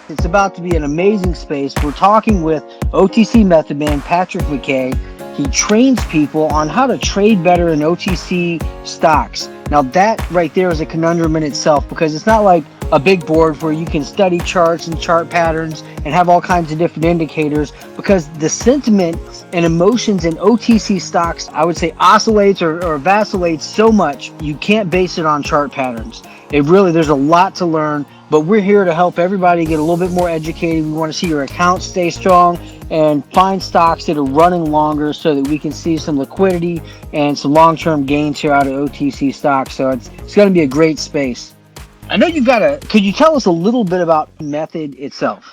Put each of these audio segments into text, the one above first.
It's about to be an amazing space. We're talking with OTC Method Man Patrick Mckay. He trains people on how to trade better in OTC stocks. Now that right there is a conundrum in itself because it's not like a big board where you can study charts and chart patterns and have all kinds of different indicators, because the sentiment and emotions in OTC stocks, I would say, oscillates or vacillates so much you can't base it on chart patterns. There's a lot to learn, but we're here to help everybody get a little bit more educated. We want to see your account stay strong and find stocks that are running longer so that we can see some liquidity and some long-term gains here out of OTC stocks. So it's going to be a great space. I know could you tell us a little bit about Method itself?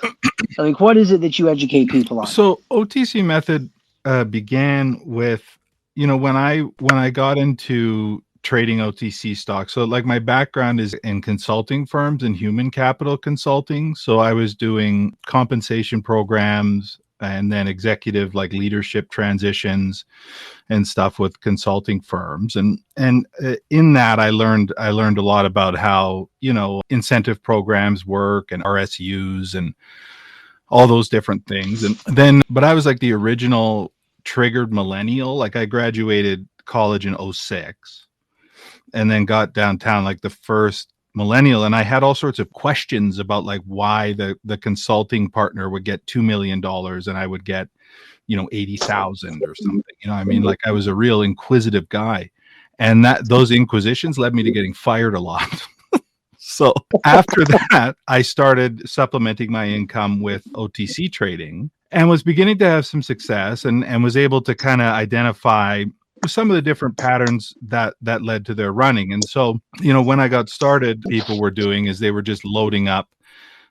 Like, what is it that you educate people on? So OTC Method began with, when I got into trading OTC stocks. So like my background is in consulting firms and human capital consulting. So I was doing compensation programs and then executive like leadership transitions and stuff with consulting firms. And in that I learned a lot about how, incentive programs work and RSUs and all those different things. And then, but I was like the original triggered millennial. Like I graduated college in 06 and then got downtown like the first millennial. And I had all sorts of questions about like why the consulting partner would get $2 million and I would get, 80,000 or something. Like I was a real inquisitive guy. And those inquisitions led me to getting fired a lot. So after that, I started supplementing my income with OTC trading and was beginning to have some success and was able to kind of identify some of the different patterns that led to their running. And so, when I got started, people were doing is they were just loading up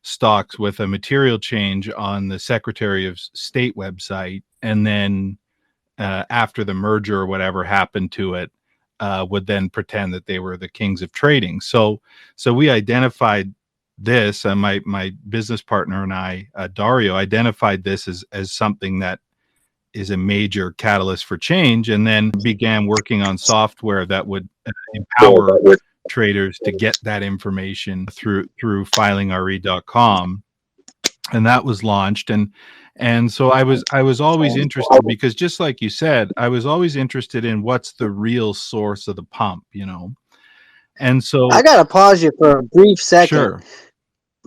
stocks with a material change on the Secretary of State website. And then after the merger or whatever happened to it, would then pretend that they were the kings of trading. So we identified this, and my business partner and I, Dario, identified this as something that is a major catalyst for change, and then began working on software that would empower traders to get that information through filingre.com. And that was launched. And so I was always interested, because just like you said, I was always interested in what's the real source of the pump, And so I got to pause you for a brief second. Sure.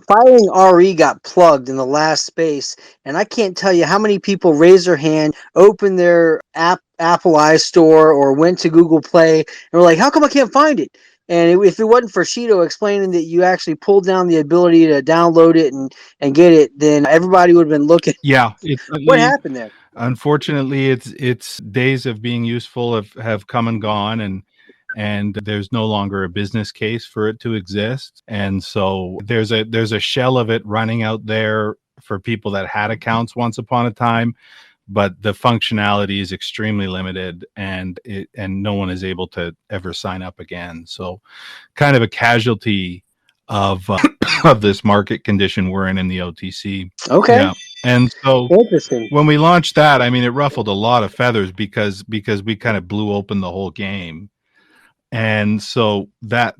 Filing RE got plugged in the last space, and I can't tell you how many people raised their hand, opened their Apple iStore, or went to Google Play, and were like, how come I can't find it? And if it wasn't for Shido explaining that you actually pulled down the ability to download it and get it, then everybody would have been looking. Yeah. What happened there? Unfortunately, its days of being useful have come and gone, and there's no longer a business case for it to exist. And so there's a shell of it running out there for people that had accounts once upon a time, but the functionality is extremely limited, and no one is able to ever sign up again. So kind of a casualty of of this market condition we're in the OTC. Okay. Yeah. And so when we launched that, it ruffled a lot of feathers because we kind of blew open the whole game. And so that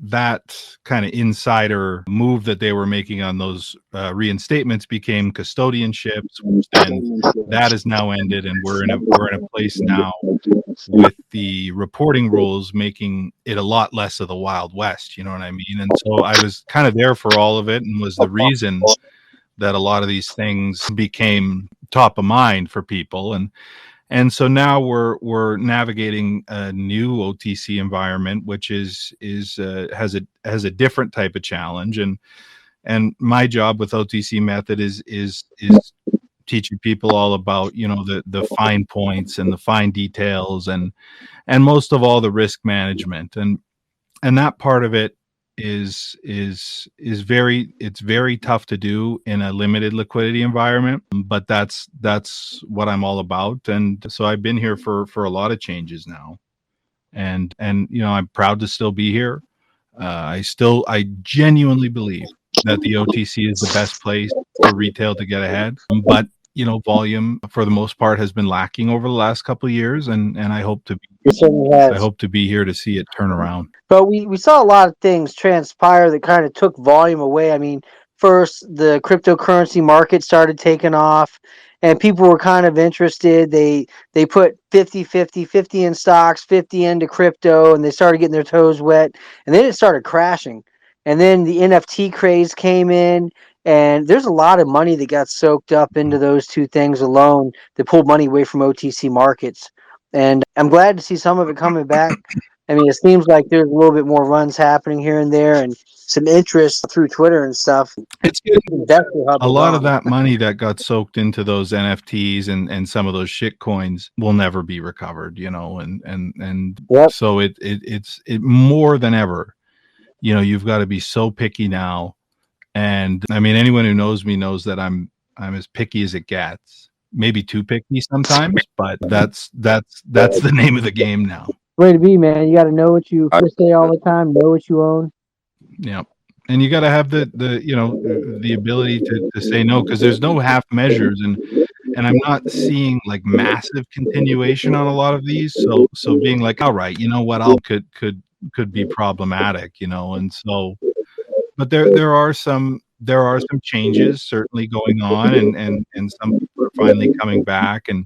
kind of insider move that they were making on those reinstatements became custodianships, which then that is now ended, and we're in a place now with the reporting rules making it a lot less of the Wild West. You know what I mean? And so I was kind of there for all of it, and was the reason that a lot of these things became top of mind for people. And so now we're navigating a new OTC environment, which has a different type of challenge. And my job with OTC Method is teaching people all about, the fine points and the fine details and most of all the risk management. And that part of it is very tough to do in a limited liquidity environment, but that's what I'm all about. And so I've been here for a lot of changes now, and I'm proud to still be here. I genuinely believe that the OTC is the best place for retail to get ahead, but volume for the most part has been lacking over the last couple of years, and I hope to be here to see it turn around. But we saw a lot of things transpire that kind of took volume away. first the cryptocurrency market started taking off and people were kind of interested. They put 50 in stocks, 50 into crypto, and they started getting their toes wet, and then it started crashing. And then the NFT craze came in, and there's a lot of money that got soaked up into those two things alone that pulled money away from OTC markets. And I'm glad to see some of it coming back. I mean, it seems like there's a little bit more runs happening here and there, and some interest through Twitter and stuff. It's getting a lot of that money that got soaked into those NFTs and some of those shit coins will never be recovered, and Yep. so it's more than ever, you've got to be so picky now. And I mean, anyone who knows me knows that I'm as picky as it gets, maybe too picky sometimes, but that's the name of the game now. Way to be, man. You got to know what you say all the time, know what you own. Yeah. And you got to have the the ability to say no, because there's no half measures, and I'm not seeing like massive continuation on a lot of these. So being like, all right, you know what, I'll could be problematic, and so, but there are some changes certainly going on, and some people are finally coming back and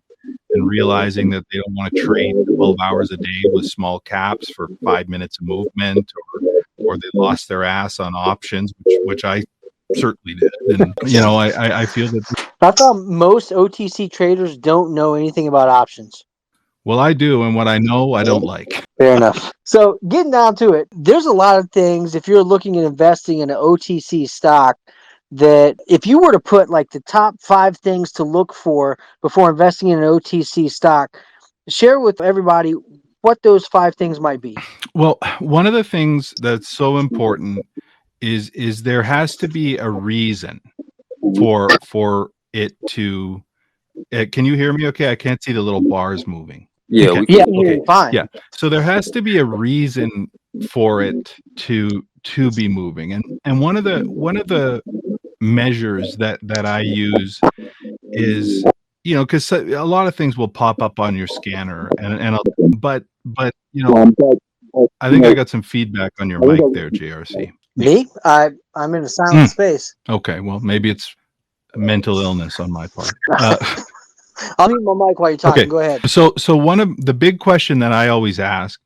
realizing that they don't want to trade 12 hours a day with small caps for 5 minutes of movement, or they lost their ass on options, which I certainly did. And I feel that I thought most OTC traders don't know anything about options. Well, I do, and what I know, I don't like. Fair enough. So getting down to it, there's a lot of things if you're looking at investing in an OTC stock that if you were to put like the top 5 things to look for before investing in an OTC stock, share with everybody what those 5 things might be. Well, one of the things that's so important is there has to be a reason for it to. Can you hear me? Okay, I can't see the little bars moving. Yeah, okay. Yeah, okay. Fine. Yeah. So there has to be a reason for it to be moving, and one of the measures that I use is, because a lot of things will pop up on your scanner, but I think I got some feedback on your mic there, JRC. Me? I'm in a silent space. Okay, well, maybe it's mental illness on my part. I'll mute my mic while you're talking. Okay. Go ahead. So one of the big question that I always ask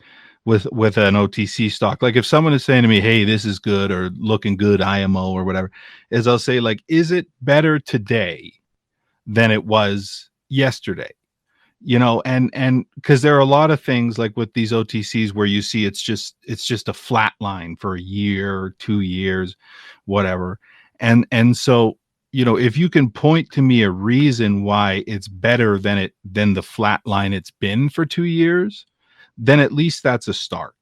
with an OTC stock, like if someone is saying to me, "Hey, this is good," or "Looking good, IMO," or whatever, is I'll say, like, is it better today than it was yesterday? And because there are a lot of things like with these OTCs where you see it's just a flat line for a year, 2 years, whatever, and so, if you can point to me a reason why it's better than the flat line it's been for 2 years, then at least that's a start.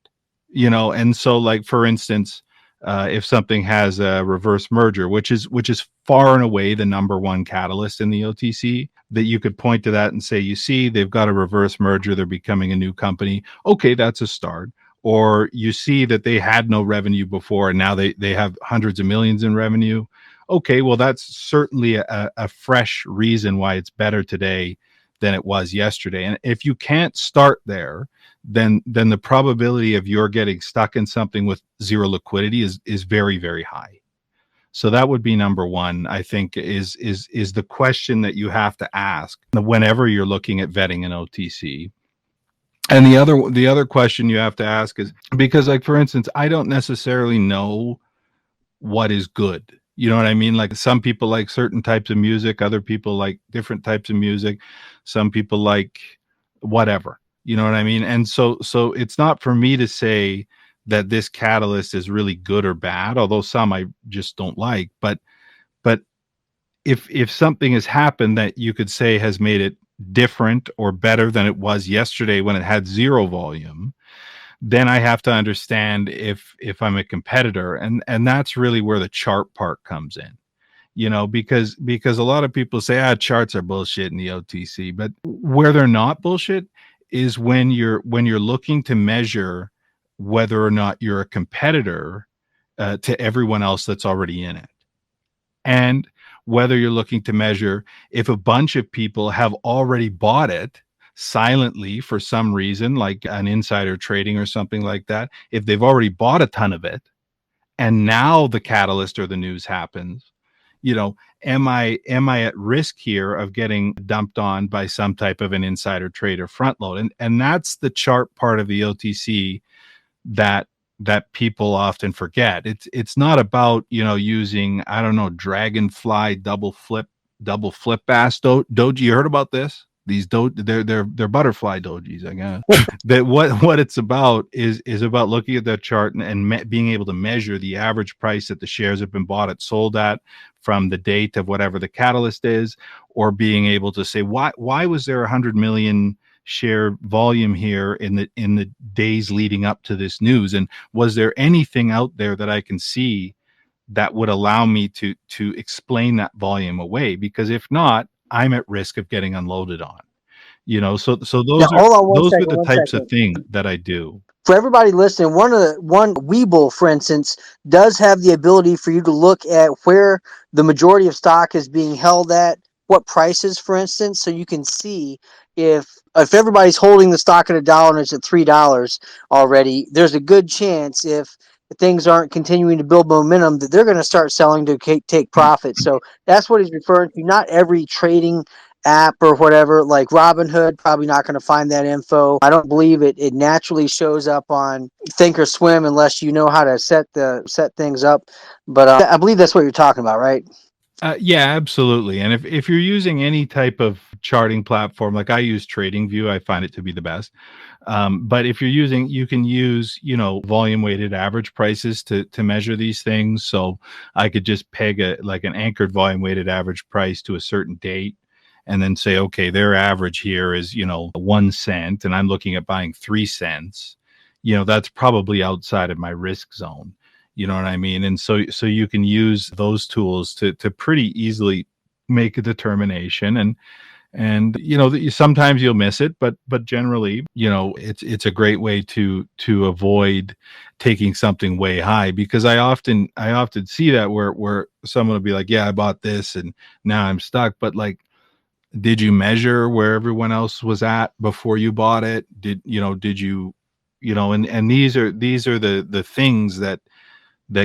And so, like, for instance, if something has a reverse merger, which is far and away the number one catalyst in the OTC, that you could point to that and say, you see, they've got a reverse merger, they're becoming a new company. Okay, that's a start. Or you see that they had no revenue before and now they have hundreds of millions in revenue. Okay, well, that's certainly a fresh reason why it's better today than it was yesterday. And if you can't start there, then the probability of you're getting stuck in something with zero liquidity is very, very high. So that would be number one, I think, is the question that you have to ask whenever you're looking at vetting an OTC. And the other question you have to ask is, because, like, for instance, I don't necessarily know what is good. You know what I mean? Like, some people like certain types of music, other people like different types of music, some people like whatever. You know what I mean? And so it's not for me to say that this catalyst is really good or bad, although some I just don't like. But if something has happened that you could say has made it different or better than it was yesterday when it had zero volume, then I have to understand if I'm a competitor, and that's really where the chart part comes in. Because a lot of people say, charts are bullshit in the OTC, but where they're not bullshit is when you're looking to measure whether or not you're a competitor to everyone else that's already in it, and whether you're looking to measure if a bunch of people have already bought it silently for some reason, like an insider trading or something like that. If they've already bought a ton of it and now the catalyst or the news happens, you know, am I at risk here of getting dumped on by some type of an insider trader front load? And that's the chart part of the OTC that people often forget. It's not about, using, I don't know, dragonfly double flip bass doji. You heard about this? These they're butterfly dojis, I guess. That what it's about is about looking at that chart and being able to measure the average price that the shares have been bought at, sold at, from the date of whatever the catalyst is, or being able to say why was there 100 million share volume here in the days leading up to this news, and was there anything out there that I can see that would allow me to explain that volume away? Because if not, I'm at risk of getting unloaded on. So Now, hold on those are the types of things that I do. For everybody listening, one Webull, for instance, does have the ability for you to look at where the majority of stock is being held at, what prices, for instance, so you can see if everybody's holding the stock at $1 and it's at $3 already. There's a good chance if things aren't continuing to build momentum that they're going to start selling to take profit. So that's what he's referring to. Not every trading app or whatever, like Robinhood, probably not going to find that info. I don't believe it naturally shows up on Thinkorswim unless you know how to set things up. But I believe that's what you're talking about, right? Yeah, absolutely. And if you're using any type of charting platform, like I use TradingView, I find it to be the best. But if you can use, volume weighted average prices to measure these things. So I could just peg an anchored volume weighted average price to a certain date, and then say, okay, their average here is, 1 cent, and I'm looking at buying 3 cents. That's probably outside of my risk zone. You know what I mean? And so you can use those tools to pretty easily make a determination. And sometimes you'll miss it, but generally, it's a great way to avoid taking something way high, because I often see that where someone will be like, yeah, I bought this and now I'm stuck. But like, did you measure where everyone else was at before you bought it? Did you, and these are the things that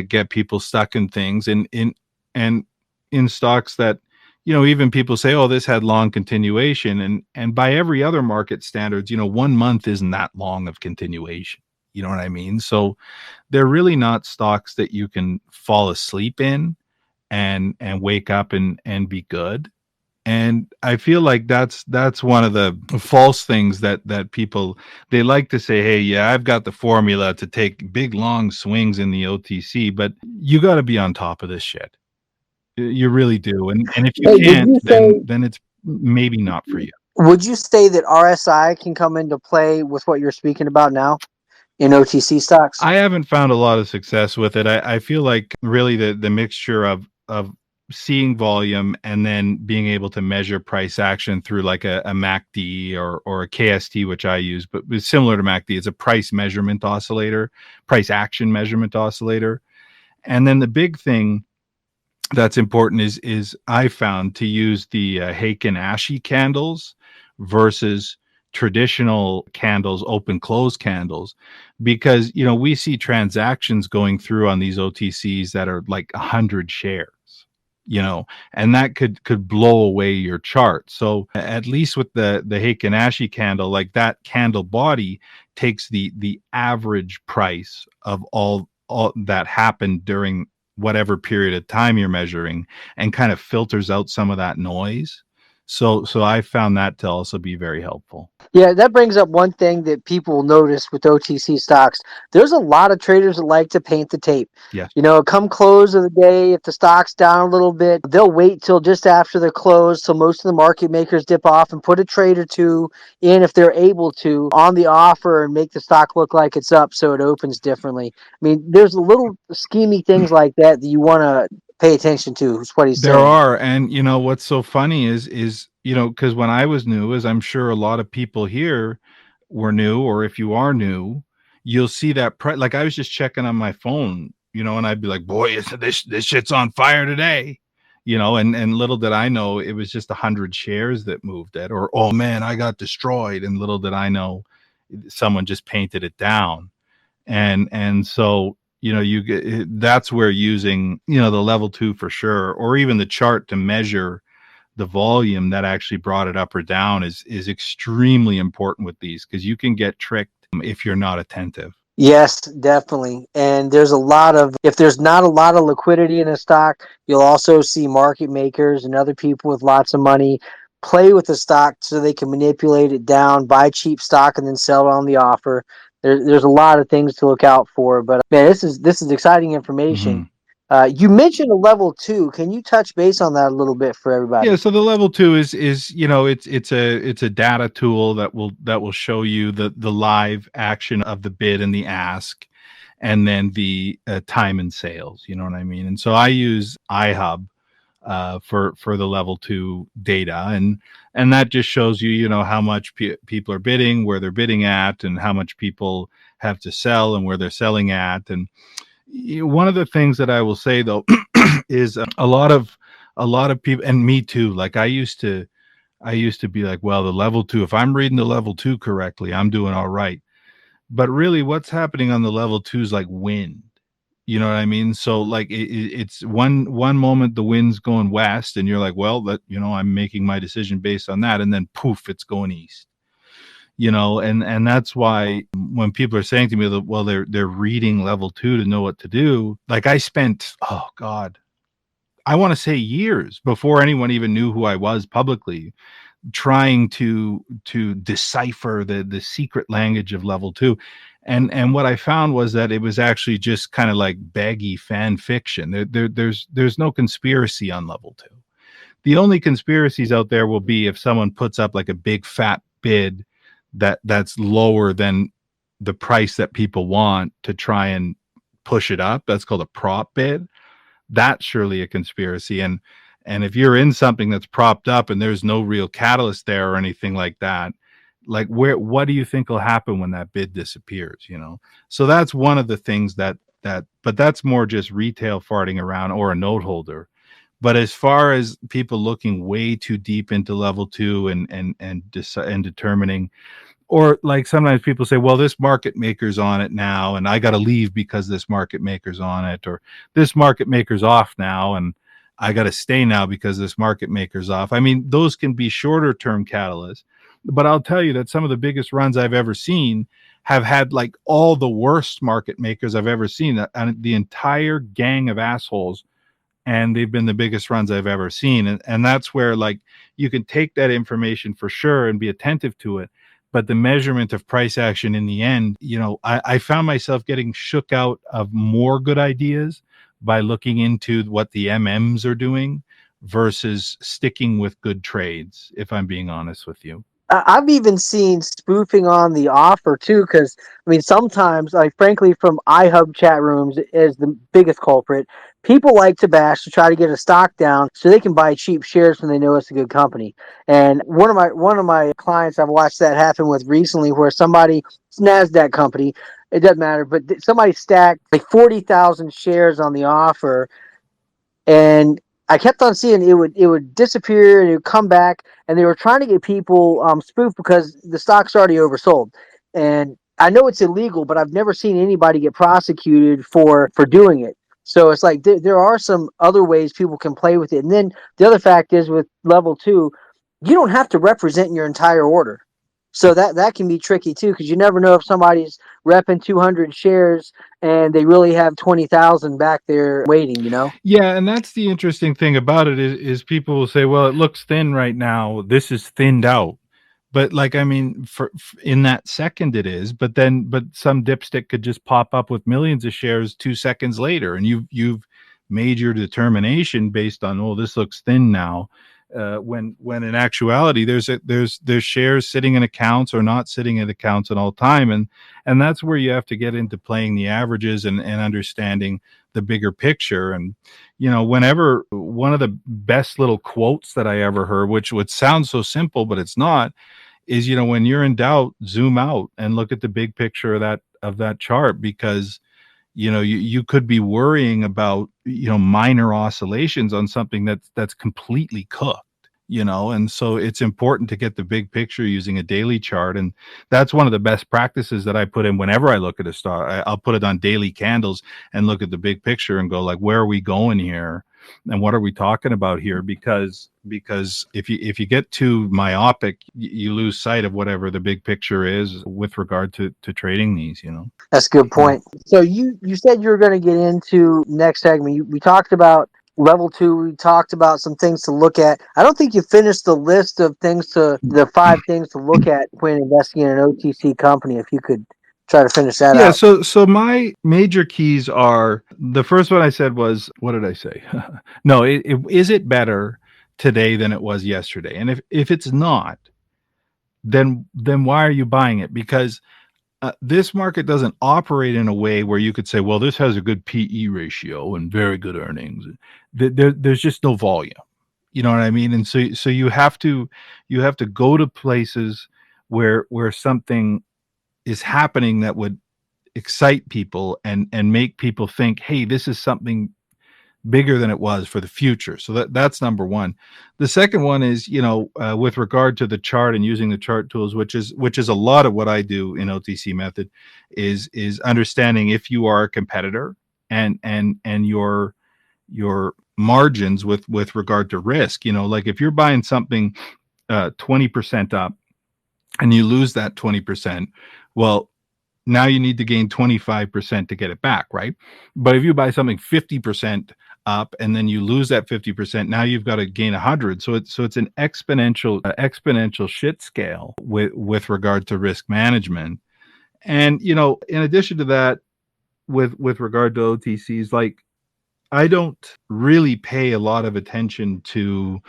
get people stuck in things, and in stocks that, even people say, oh, this had long continuation, and by every other market standards, 1 month isn't that long of continuation. You know what I mean? So they're really not stocks that you can fall asleep in and wake up and be good. And I feel like that's one of the false things that people, they like to say, hey, yeah, I've got the formula to take big long swings in the OTC, but you got to be on top of this shit. You really do. And if you can't, then it's maybe not for you. Would you say that RSI can come into play with what you're speaking about now in OTC stocks? I haven't found a lot of success with it. I feel like really the mixture of seeing volume and then being able to measure price action through like a MACD or a KST, which I use, but it's similar to MACD. It's a price measurement oscillator, price action measurement oscillator. And then the big thing that's important is I found to use the Heikin-Ashi candles versus traditional candles, open close candles, because we see transactions going through on these OTCs that are like 100 shares, and that could blow away your chart. So at least with the Heikin-Ashi candle, like that candle body takes the average price of all that happened during whatever period of time you're measuring, and kind of filters out some of that noise. So I found that to also be very helpful. Yeah, that brings up one thing that people will notice with OTC stocks. There's a lot of traders that like to paint the tape. Yes. Come close of the day, if the stock's down a little bit, they'll wait till just after the close, till most of the market makers dip off, and put a trade or two in, if they're able to, on the offer, and make the stock look like it's up so it opens differently. I mean, there's little schemy things like that you want to pay attention to, is what he's saying. There are. And what's so funny is because when I was new, as I'm sure a lot of people here were new, or if you are new, you'll see that like I was just checking on my phone, and I'd be like, boy, this shit's on fire today, and little did I know it was just 100 shares that moved it, or, oh man, I got destroyed, and little did I know someone just painted it down. And so You get that's where using, the level 2 for sure, or even the chart to measure the volume that actually brought it up or down is extremely important with these, because you can get tricked if you're not attentive. Yes, definitely. And there's a lot of, if there's not a lot of liquidity in a stock, you'll also see market makers and other people with lots of money play with the stock so they can manipulate it down, buy cheap stock, and then sell it on the offer. There's a lot of things to look out for. But man, this is exciting information. Mhm. You mentioned a level 2. Can you touch base on that a little bit for Yeah, everybody? so the level 2 is it's a data tool that will show you the live action of the bid and the ask, and then the time and sales. You know what I mean? And so I use iHub for the level 2 data, and that just shows you, how much people are bidding, where they're bidding at, and how much people have to sell and where they're selling at. And one of the things that I will say though is a lot of people, and me too, like I used to be like, well, the level 2, if I'm reading the level 2 correctly, I'm doing all right. But really what's happening on the level 2 is like wind. You know what I mean? So like it's one moment the wind's going west, and you're like, well, I'm making my decision based on that, and then poof, it's going east. And that's why when people are saying to me that, well, they're reading level 2 to know what to do, like I spent, oh God, I want to say years before anyone even knew who I was publicly, trying to decipher the secret language of level 2. And what I found was that it was actually just kind of like baggy fan fiction. There's no conspiracy on level 2. The only conspiracies out there will be if someone puts up like a big fat bid that's lower than the price that people want to try and push it up. That's called a prop bid. That's surely a conspiracy. And if you're in something that's propped up and there's no real catalyst there or anything like that, like what do you think will happen when that bid disappears? So that's one of the things but that's more just retail farting around or a note holder. But as far as people looking way too deep into level 2 and determining, or like sometimes people say, well, this market maker's on it now and I got to leave because this market maker's on it, or this market maker's off now and I got to stay now because this market maker's off. I mean, those can be shorter term catalysts, but I'll tell you that some of the biggest runs I've ever seen have had like all the worst market makers I've ever seen, and the entire gang of assholes, and they've been the biggest runs I've ever seen. And that's where like you can take that information for sure and be attentive to it. But the measurement of price action in the end, I found myself getting shook out of more good ideas by looking into what the MMs are doing versus sticking with good trades, if I'm being honest with you. I've even seen spoofing on the offer too, because I mean, sometimes, like frankly, from iHub chat rooms is the biggest culprit. People like to bash to try to get a stock down so they can buy cheap shares when they know it's a good company. And one of my clients I've watched that happen with recently, where somebody, it's Nasdaq company, it doesn't matter, but somebody stacked like 40,000 shares on the offer, and I kept on seeing it would disappear and it would come back, and they were trying to get people spoofed because the stock's already oversold. And I know it's illegal, but I've never seen anybody get prosecuted for doing it. So it's like there are some other ways people can play with it. And then the other fact is with level 2, you don't have to represent your entire order. So that can be tricky too, because you never know if somebody's repping 200 shares and they really have 20,000 back there waiting. Yeah, and that's the interesting thing about it is people will say, well, it looks thin right now. This is thinned out. But like, I mean, in that second it is, but some dipstick could just pop up with millions of shares 2 seconds later, and you've made your determination based on, oh, this looks thin now. When in actuality there's shares sitting in accounts or not sitting in accounts at all time, and that's where you have to get into playing the averages and understanding the bigger picture. And whenever, one of the best little quotes that I ever heard, which would sound so simple but it's not, is, when you're in doubt, zoom out and look at the big picture of that chart, because you could be worrying about minor oscillations on something that's completely cooked. And so it's important to get the big picture using a daily chart. And that's one of the best practices that I put in whenever I look at a stock. I'll put it on daily candles and look at the big picture and go like, where are we going here? And what are we talking about here? Because if you get too myopic, you lose sight of whatever the big picture is with regard to trading these. That's a good point. So you said you were going to get into next segment. We talked about level 2. We talked about some things to look at. I don't think you finished the list of the 5 things to look at when investing in an OTC company. If you could try to finish that Yeah, out. so my major keys are, the first one I said was, what did I say? No, is it better today than it was yesterday? And if it's not, then why are you buying it? Because this market doesn't operate in a way where you could say, well, this has a good PE ratio and very good earnings. There's just no volume. You know what I mean? And so you have to go to places where something is happening that would excite people and make people think, hey, this is something bigger than it was for the future. So that's number one. The second one is, with regard to the chart and using the chart tools, which is a lot of what I do in OTC Method, is understanding if you are a competitor and your margins with regard to risk. Like if you're buying something 20% up and you lose that 20%, well, now you need to gain 25% to get it back, right? But if you buy something 50% up and then you lose that 50%, now you've got to gain 100. So it's an exponential shit scale with regard to risk management. And in addition to that, with regard to OTCs, like I don't really pay a lot of attention to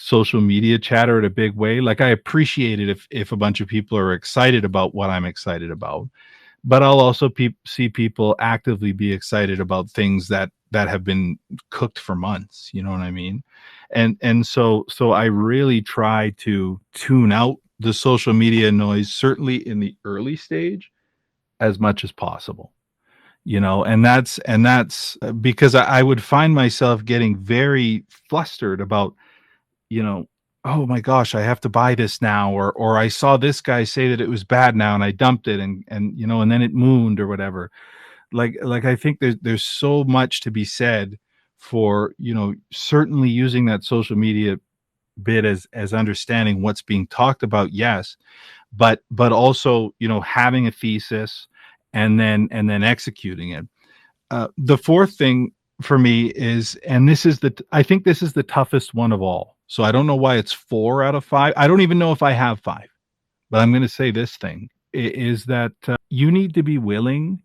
social media chatter in a big way. Like I appreciate it if a bunch of people are excited about what I'm excited about, but I'll also see people actively be excited about things that have been cooked for months. You know what I mean? And so I really try to tune out the social media noise, certainly in the early stage, as much as possible. And that's because I would find myself getting very flustered about, oh my gosh, I have to buy this now, or I saw this guy say that it was bad now and I dumped it and and then it mooned or whatever. Like I think there's so much to be said for, certainly using that social media bit as understanding what's being talked about, yes, but also, having a thesis and then executing it. The fourth thing for me is, and I think this is the toughest one of all. So I don't know why it's 4 out of 5. I don't even know if I have 5, but I'm going to say this thing is that you need to be willing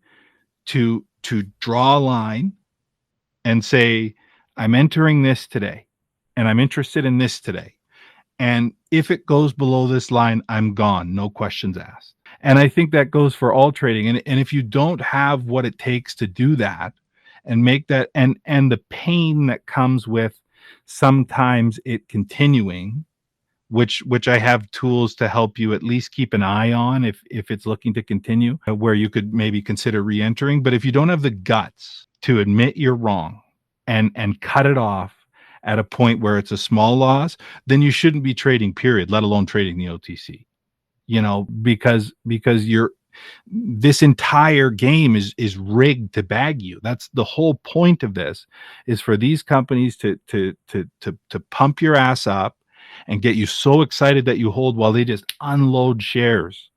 to draw a line and say, I'm entering this today and I'm interested in this today. And if it goes below this line, I'm gone. No questions asked. And I think that goes for all trading. And if you don't have what it takes to do that and make that, and the pain that comes with sometimes it continuing, which I have tools to help you at least keep an eye on if it's looking to continue, where you could maybe consider re-entering. But if you don't have the guts to admit you're wrong and cut it off at a point where it's a small loss, then you shouldn't be trading, period, let alone trading the OTC. Because this entire game is rigged to bag you. That's the whole point of this, is for these companies to pump your ass up and get you so excited that you hold, while they just unload shares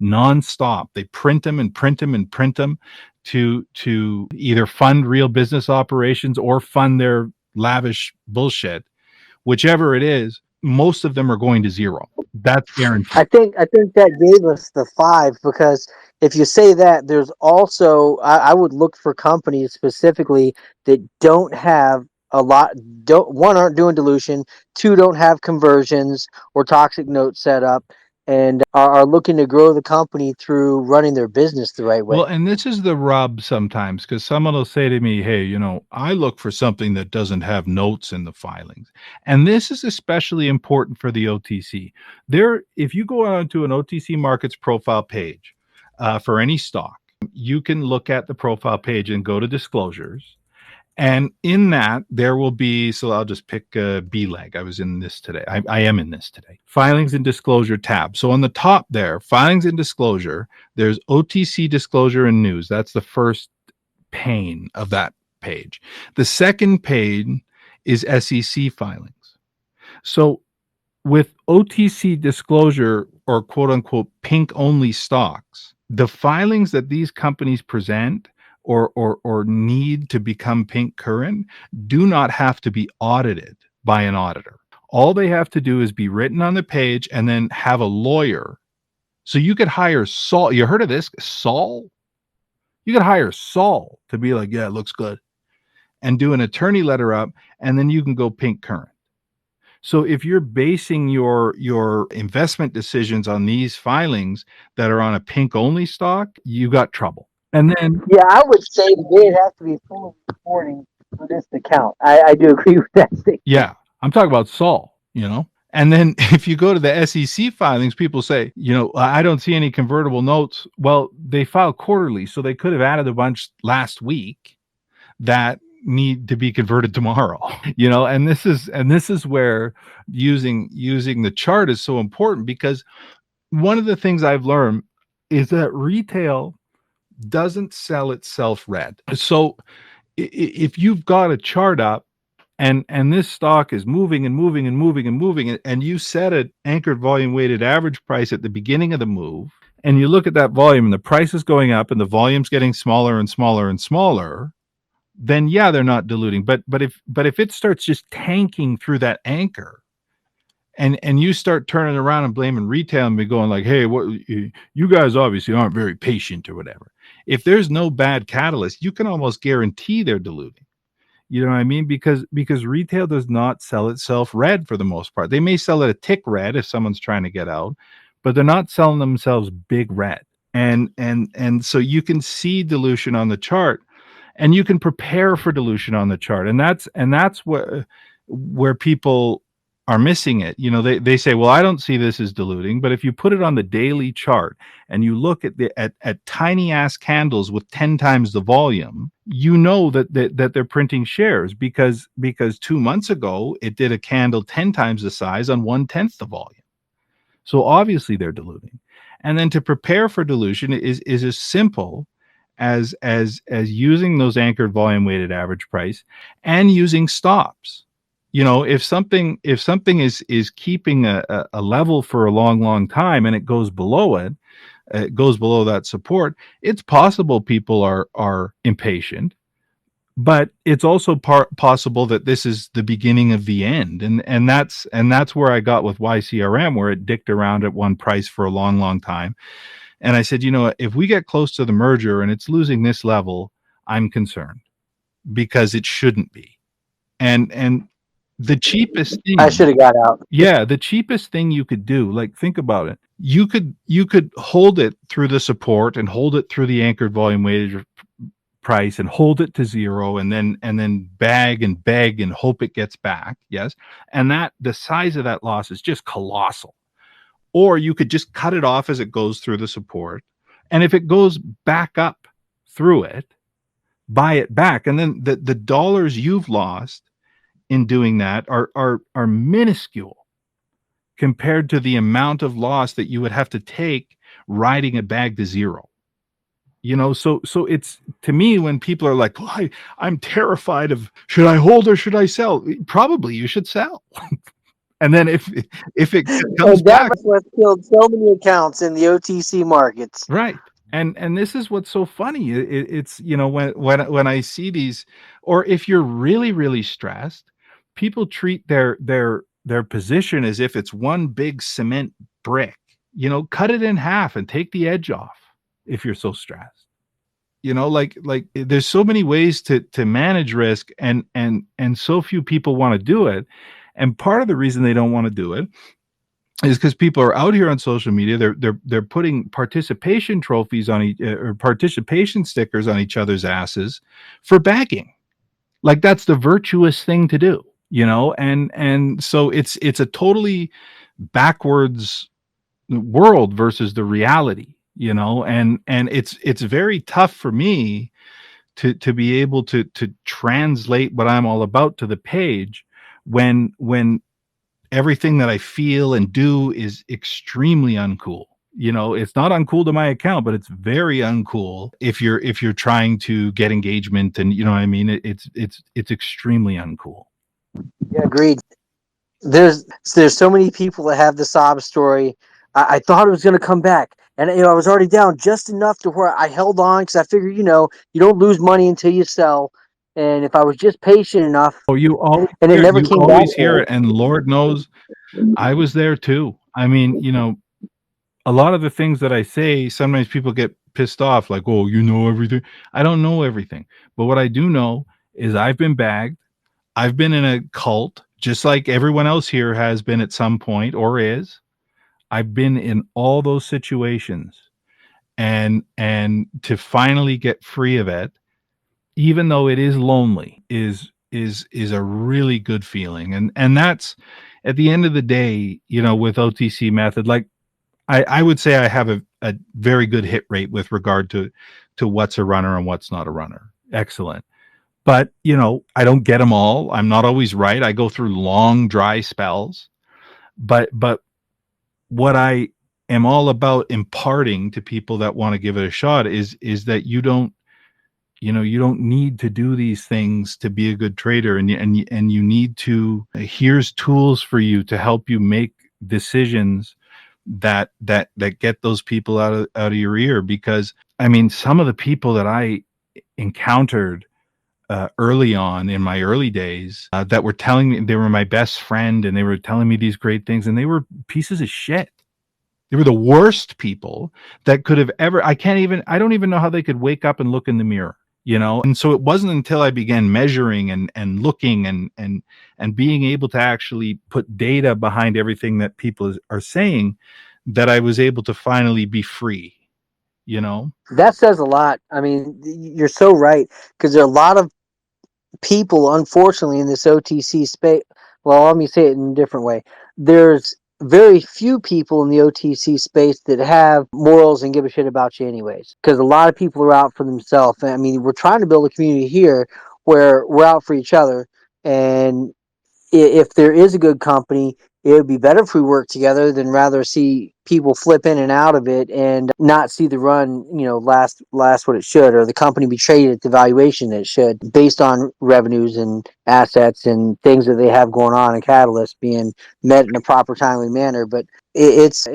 nonstop. They print them and print them and print them to either fund real business operations or fund their lavish bullshit. Whichever it is, most of them are going to zero. That's guaranteed. I think that gave us the 5, because if you say that, there's also I would look for companies specifically that don't have a lot, aren't doing dilution, 2 don't have conversions or toxic notes set up, and are looking to grow the company through running their business the right way. Well, and this is the rub sometimes, because someone will say to me, hey, I look for something that doesn't have notes in the filings. And this is especially important for the OTC. If you go onto an OTC Markets profile page for any stock, you can look at the profile page and go to disclosures. And in that, there will be, so I'll just pick a B leg. I was in this today. I am in this today. Filings and disclosure tab. So on the top there, filings and disclosure, there's OTC disclosure and news. That's the first pane of that page. The second pane is SEC filings. So with OTC disclosure or quote unquote pink only stocks, the filings that these companies present or need to become pink current do not have to be audited by an auditor. All they have to do is be written on the page and then have a lawyer. So you could hire Saul. You heard of this? Saul? You could hire Saul to be like, yeah, it looks good, and do an attorney letter up, and then you can go pink current. So if you're basing your investment decisions on these filings that are on a pink only stock, you got trouble. And then Yeah, I would say that it has to be full reporting for this to count. I do agree with that statement. yeah, I'm talking about Saul, you know. And then if you go to the SEC filings, people say, you know, I don't see any convertible notes. Well, they file quarterly, so they could have added a bunch last week that need to be converted tomorrow. You know, and this is where using the chart is so important, because one of the things I've learned is that retail doesn't sell itself red. So if you've got a chart up and this stock is moving and moving and moving and moving, and you set an anchored volume weighted average price at the beginning of the move, and you look at that volume and the price is going up and the volume's getting smaller and smaller and smaller, then yeah, they're not diluting. But if it starts just tanking through that anchor, and you start turning around and blaming retail and be going like, hey, what, you guys obviously aren't very patient or whatever. If there's no bad catalyst, you can almost guarantee they're diluting. You know what I mean? Because retail does not sell itself red for the most part. They may sell it a tick red if someone's trying to get out, but they're not selling themselves big red. And so you can see dilution on the chart, and you can prepare for dilution on the chart. And that's where people are missing it. You know, they say, well, I don't see this as diluting, but if you put it on the daily chart and you look at tiny ass candles with 10 times the volume, you know that they're printing shares, because 2 months ago it did a candle 10 times the size on 1/10 the volume. So obviously they're diluting. And then to prepare for dilution is as simple as using those anchored volume weighted average price and using stops. You know, if something is keeping a level for a long time and it goes below it, it goes below that support, it's possible people are impatient, but it's also possible that this is the beginning of the end. And that's where I got with YCRM, where it dicked around at one price for a long time. And I said, you know, if we get close to the merger and it's losing this level, I'm concerned, because it shouldn't be. And the cheapest thing, I should have got out. yeah, the cheapest thing you could do, like, think about it. You could hold it through the support and hold it through the anchored volume weighted price and hold it to zero, and then bag and beg and hope it gets back. Yes. And that the size of that loss is just colossal. Or you could just cut it off as it goes through the support. And if it goes back up through it, buy it back. And then the dollars you've lost in doing that are minuscule compared to the amount of loss that you would have to take riding a bag to zero. You know, so it's, to me, when people are like, well, I'm terrified of, should I hold or should I sell? Probably you should sell. And then if it comes back, that's what killed so many accounts in the OTC markets. right. And this is what's so funny. It's, you know, when I see these, or if you're really stressed, people treat their position as if it's one big cement brick. You know, cut it in half and take the edge off if you're so stressed. You know, like there's so many ways to manage risk, and so few people want to do it. And part of the reason they don't want to do it is because people are out here on social media. They're putting participation trophies on or participation stickers on each other's asses for bagging. Like, that's the virtuous thing to do, you know? And so it's a totally backwards world versus the reality, you know? And it's very tough for me to be able to translate what I'm all about to the page when everything that I feel and do is extremely uncool. It's not uncool to my account, but it's very uncool if you're trying to get engagement, and you know what I mean. It's extremely uncool. Yeah, agreed. There's so many people that have the sob story. I thought it was going to come back, and I was already down just enough to where I held on because I figured, you don't lose money until you sell, and if I was just patient enough, Oh, and it never you came back. always hear it, and Lord knows I was there too. I mean, a lot of the things that I say, sometimes people get pissed off, like, "Oh, you know everything." I don't know everything, but what I do know is I've been bagged. I've been in a cult, just like everyone else here has been at some point or is. I've been in all those situations, and to finally get free of it, even though it is lonely, is a really good feeling. And that's at the end of the day, with OTC method, like I would say I have a very good hit rate with regard to what's a runner and what's not a runner. Excellent. But, I don't get them all. I'm not always right. I go through long dry spells. But what I am all about imparting to people that want to give it a shot is that you don't need to do these things to be a good trader, and you need to, here's tools for you to help you make decisions that get those people out of your ear. Because I mean, some of the people that I encountered early on in my early days, that were telling me they were my best friend, and they were telling me these great things, and they were pieces of shit. They were the worst people that could have ever. I don't even know how they could wake up and look in the mirror, And so it wasn't until I began measuring and looking and being able to actually put data behind everything that people are saying, that I was able to finally be free, That says a lot. I mean, you're so right, because there are a lot of people, unfortunately, in this OTC space. Well, let me say it in a different way. There's very few people in the OTC space that have morals and give a shit about you anyways, because a lot of people are out for themselves. I mean, we're trying to build a community here where we're out for each other, and if there is a good company, it would be better if we work together than rather see people flip in and out of it and not see the run, last what it should, or the company be traded at the valuation that it should, based on revenues and assets and things that they have going on, and catalysts being met in a proper, timely manner. But it's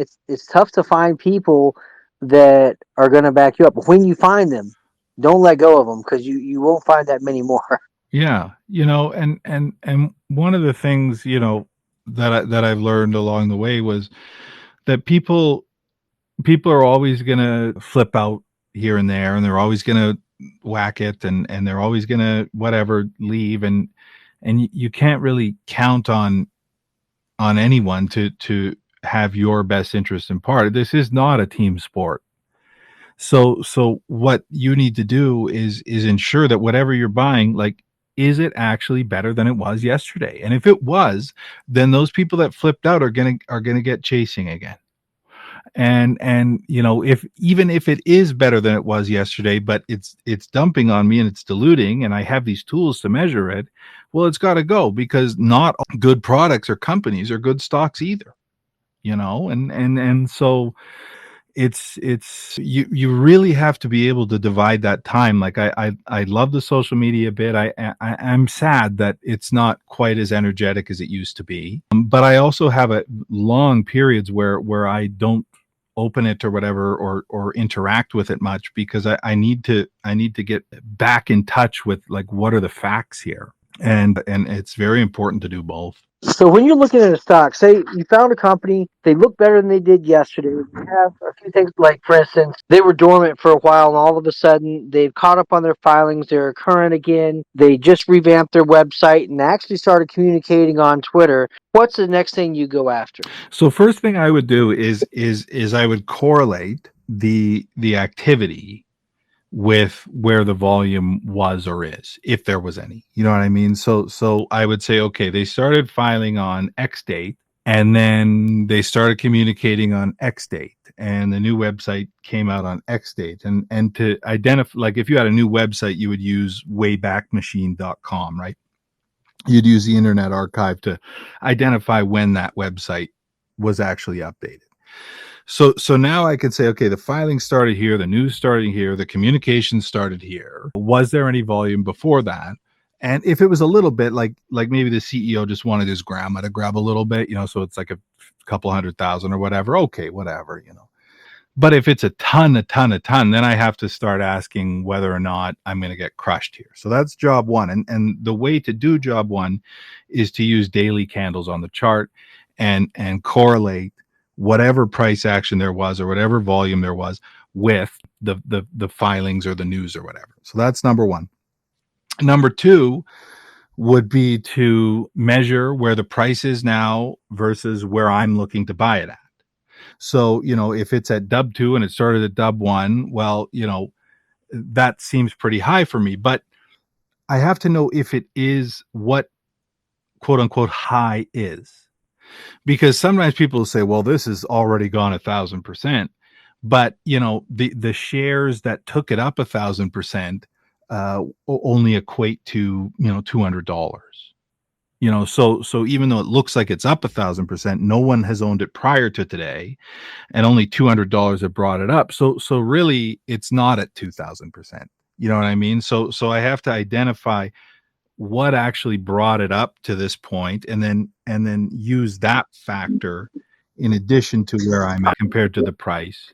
tough to find people that are going to back you up. But when you find them, don't let go of them, because you won't find that many more. Yeah, and one of the things, that I've learned along the way was that people are always going to flip out here and there, and they're always going to whack it, and they're always going to whatever leave, and you can't really count on anyone to have your best interest in part. This is not a team sport. So what you need to do is ensure that whatever you're buying, like, is it actually better than it was yesterday? And if it was, then those people that flipped out are gonna get chasing again. And if even if it is better than it was yesterday, but it's dumping on me and it's diluting, and I have these tools to measure it, well, it's got to go, because not all good products or companies are good stocks either. And so it's you really have to be able to divide that time. Like I love the social media bit. I'm sad that it's not quite as energetic as it used to be. But I also have a long periods where I don't open it or whatever, or interact with it much, because I need to get back in touch with, like, what are the facts here. And it's very important to do both. So when you're looking at a stock, say you found a company, they look better than they did yesterday. You have a few things, like, for instance, they were dormant for a while, and all of a sudden they've caught up on their filings. They're current again. They just revamped their website and actually started communicating on Twitter. What's the next thing you go after? So first thing I would do is I would correlate the activity with where the volume was or is, if there was any. You know what I mean? So I would say, okay, they started filing on X date. And then they started communicating on X date, and the new website came out on X date. And to identify, like if you had a new website, you would use waybackmachine.com, right? You'd use the Internet Archive to identify when that website was actually updated. So now I could say, okay, the filing started here, the news started here, the communication started here. Was there any volume before that? And if it was a little bit, like maybe the CEO just wanted his grandma to grab a little bit, so it's like a couple 100,000 or whatever. Okay, whatever. But if it's a ton, then I have to start asking whether or not I'm going to get crushed here. So that's job one. And the way to do job one is to use daily candles on the chart and correlate whatever price action there was or whatever volume there was with the filings or the news or whatever. So that's number one. Number two would be to measure where the price is now versus where I'm looking to buy it at. So, if it's at dub 2 and it started at dub 1, well, that seems pretty high for me, but I have to know if it is what quote unquote high is. Because sometimes people say, well, this has already gone 1,000%, but the shares that took it up 1,000% only equate to $200. So even though it looks like it's up 1,000%, no one has owned it prior to today, and only $200 have brought it up. So really, it's not at 2,000%. You know what I mean? So I have to identify what actually brought it up to this point, and then use that factor in addition to where I'm at compared to the price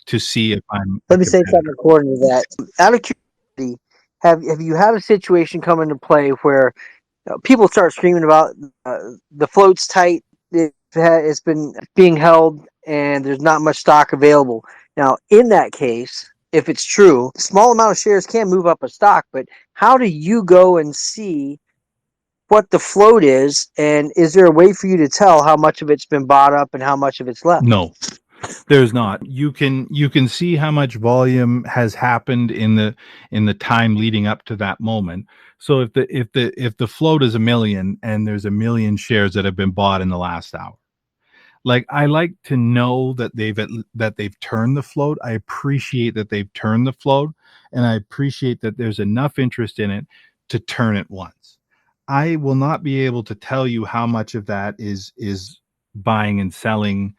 to see if I'm. Let me say something according to that. Out of curiosity, have you had a situation come into play where people start screaming about the float's tight, it's been being held, and there's not much stock available? Now, in that case, if it's true, a small amount of shares can move up a stock, but how do you go and see what the float is, and is there a way for you to tell how much of it's been bought up and how much of it's left? No, there's not. You can see how much volume has happened in the time leading up to that moment. So if the float is 1 million and there's 1 million shares that have been bought in the last hour, like I like to know that they've turned the float. I appreciate that they've turned the float, and I appreciate that there's enough interest in it to turn it once. I will not be able to tell you how much of that is buying and selling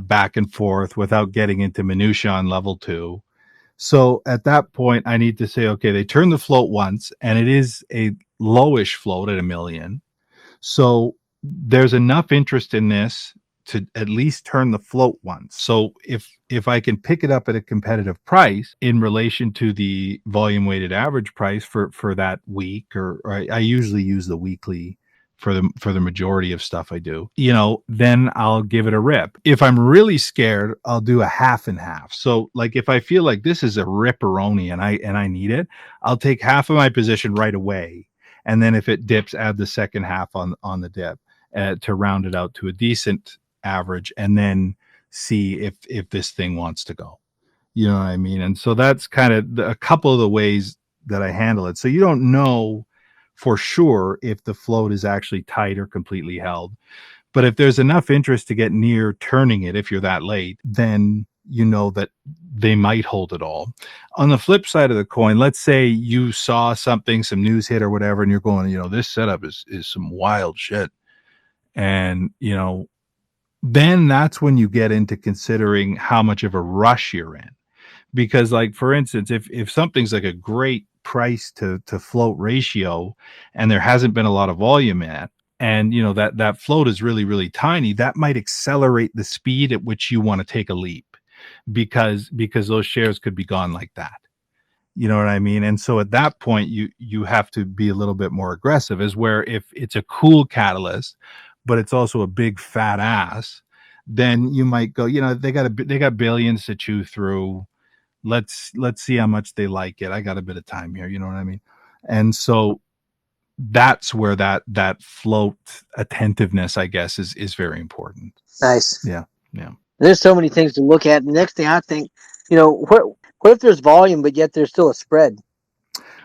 back and forth without getting into minutia on level 2. So at that point, I need to say, okay, they turned the float once, and it is a lowish float at 1 million. So there's enough interest in this to at least turn the float once. So if I can pick it up at a competitive price in relation to the volume weighted average price for that week, or I usually use the weekly for the majority of stuff I do, then I'll give it a rip. If I'm really scared, I'll do a half and half. So like if I feel like this is a ripperoni and I need it, I'll take half of my position right away. And then if it dips, add the second half on the dip to round it out to a decent average, and then see if this thing wants to go. You know what I mean? And so that's kind of a couple of the ways that I handle it. So you don't know for sure if the float is actually tight or completely held. But if there's enough interest to get near turning it, if you're that late, then you know that they might hold it all. On the flip side of the coin, let's say you saw something, some news hit or whatever, and you're going, this setup is some wild shit. And, then that's when you get into considering how much of a rush you're in. Because like, for instance, if something's like a great price to float ratio and there hasn't been a lot of volume in it, and that float is really, really tiny, that might accelerate the speed at which you want to take a leap, because those shares could be gone like that. You know what I mean? And so at that point, you have to be a little bit more aggressive, is where if it's a cool catalyst, but it's also a big fat ass, then you might go, they got billions to chew through. Let's see how much they like it. I got a bit of time here. You know what I mean? And so that's where that float attentiveness, I guess, is very important. Nice. Yeah. There's so many things to look at. The next thing I think, what if there's volume, but yet there's still a spread?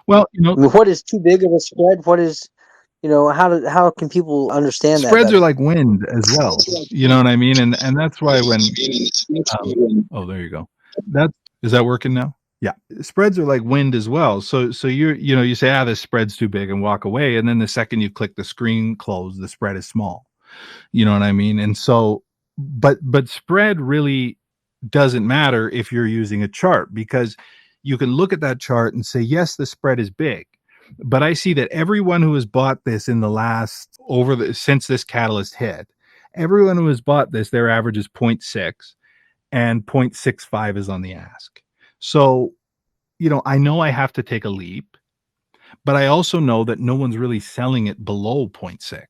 Well, what is too big of a spread? What is how can people understand Spreads that are like wind as well. You know what I mean? And that's why when oh, there you go. That is that working now? Yeah. Spreads are like wind as well. So you say, this spread's too big and walk away. And then the second you click the screen close, the spread is small. You know what I mean? And so, but spread really doesn't matter if you're using a chart, because you can look at that chart and say, yes, the spread is big. But I see that everyone who has bought this in the last since this catalyst hit, everyone who has bought this, their average is 0.6 and 0.65 is on the ask. So, I know I have to take a leap, but I also know that no one's really selling it below 0.6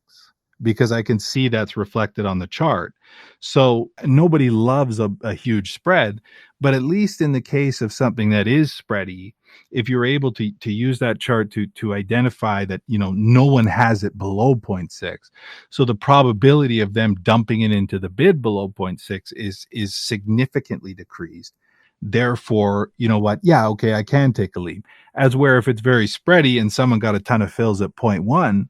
because I can see that's reflected on the chart. So nobody loves a huge spread, but at least in the case of something that is spready, if you're able to use that chart to identify that, no one has it below 0.6. So the probability of them dumping it into the bid below 0.6 is significantly decreased. Therefore, you know what? Yeah, okay, I can take a leap. As where if it's very spready and someone got a ton of fills at 0.1,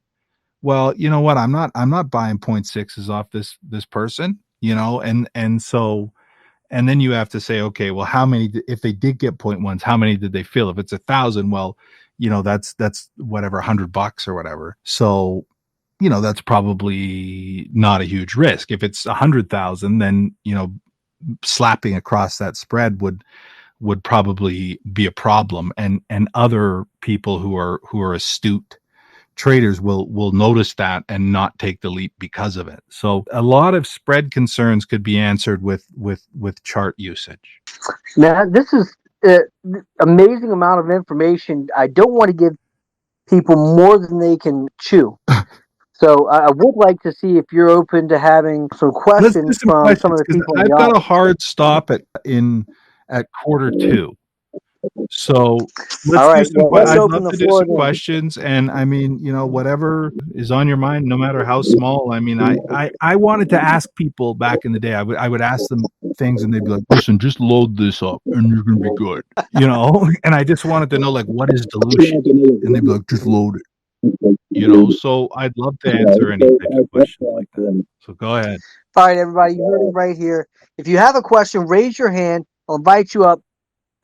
well, you know what? I'm not buying 0.6s off this person, and so and then you have to say, okay, well, how many, if they did get 0.1s, how many did they fill? If it's 1,000, well, that's whatever, $100 or whatever. So, that's probably not a huge risk. If it's 100,000, then, slapping across that spread would probably be a problem, and other people who are astute traders will notice that and not take the leap because of it. So a lot of spread concerns could be answered with chart usage. Man, this is amazing amount of information. I don't want to give people more than they can chew. So I would like to see if you're open to having some questions from some of the people. I've got a hard stop at quarter two. So let's do some. I'd love to do some questions, and I mean, whatever is on your mind, no matter how small. I mean, I wanted to ask people back in the day. I would ask them things, and they'd be like, "Listen, just load this up, and you're gonna be good," And I just wanted to know, like, what is dilution, and they'd be like, "Just load it." So I'd love to answer any type of question like that. So go ahead. All right, everybody, you heard it right here. If you have a question, raise your hand. I'll invite you up.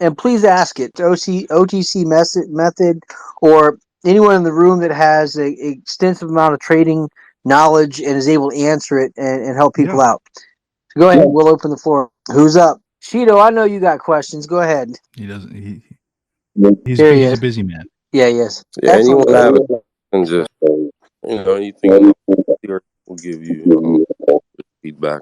And please ask it to OTC Method or anyone in the room that has an extensive amount of trading knowledge and is able to answer it and help people out. So go ahead. We'll open the floor. Who's up? Shido, I know you got questions. Go ahead. He doesn't. He's a busy man. Yeah, yes. Yeah, anyone have a question, just, anything will give you feedback.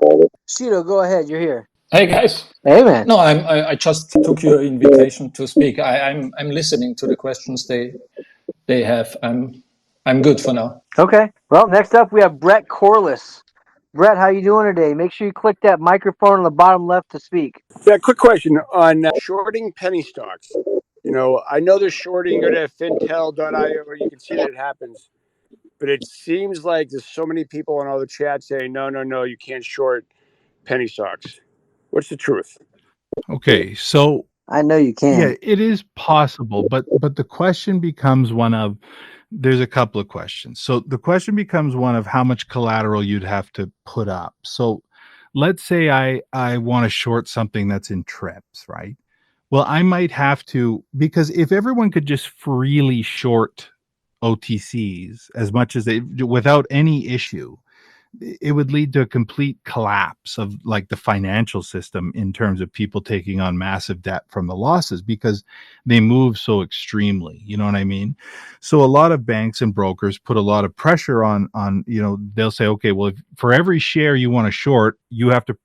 Shido, go ahead. You're here. Hey guys. Hey man. No, I just took your invitation to speak. I'm listening to the questions they have. I'm good for now. Okay. Well, next up we have Brett Corliss. Brett, how you doing today? Make sure you click that microphone on the bottom left to speak. Yeah, quick question on shorting penny stocks. I know there's shorting. Go to fintel.io where you can see that it happens. But it seems like there's so many people in all the chats saying, no, you can't short penny stocks. What's the truth? Okay, so I know you can. Yeah, it is possible, but the question becomes one of, there's a couple of questions. So the question becomes one of how much collateral you'd have to put up. So let's say I want to short something that's in trips, right? Well, I might have to, because if everyone could just freely short OTCs as much as they, without any issue, it would lead to a complete collapse of like the financial system in terms of people taking on massive debt from the losses because they move so extremely. You know what I mean? So a lot of banks and brokers put a lot of pressure on, they'll say, okay, well, for every share you want to short, you have to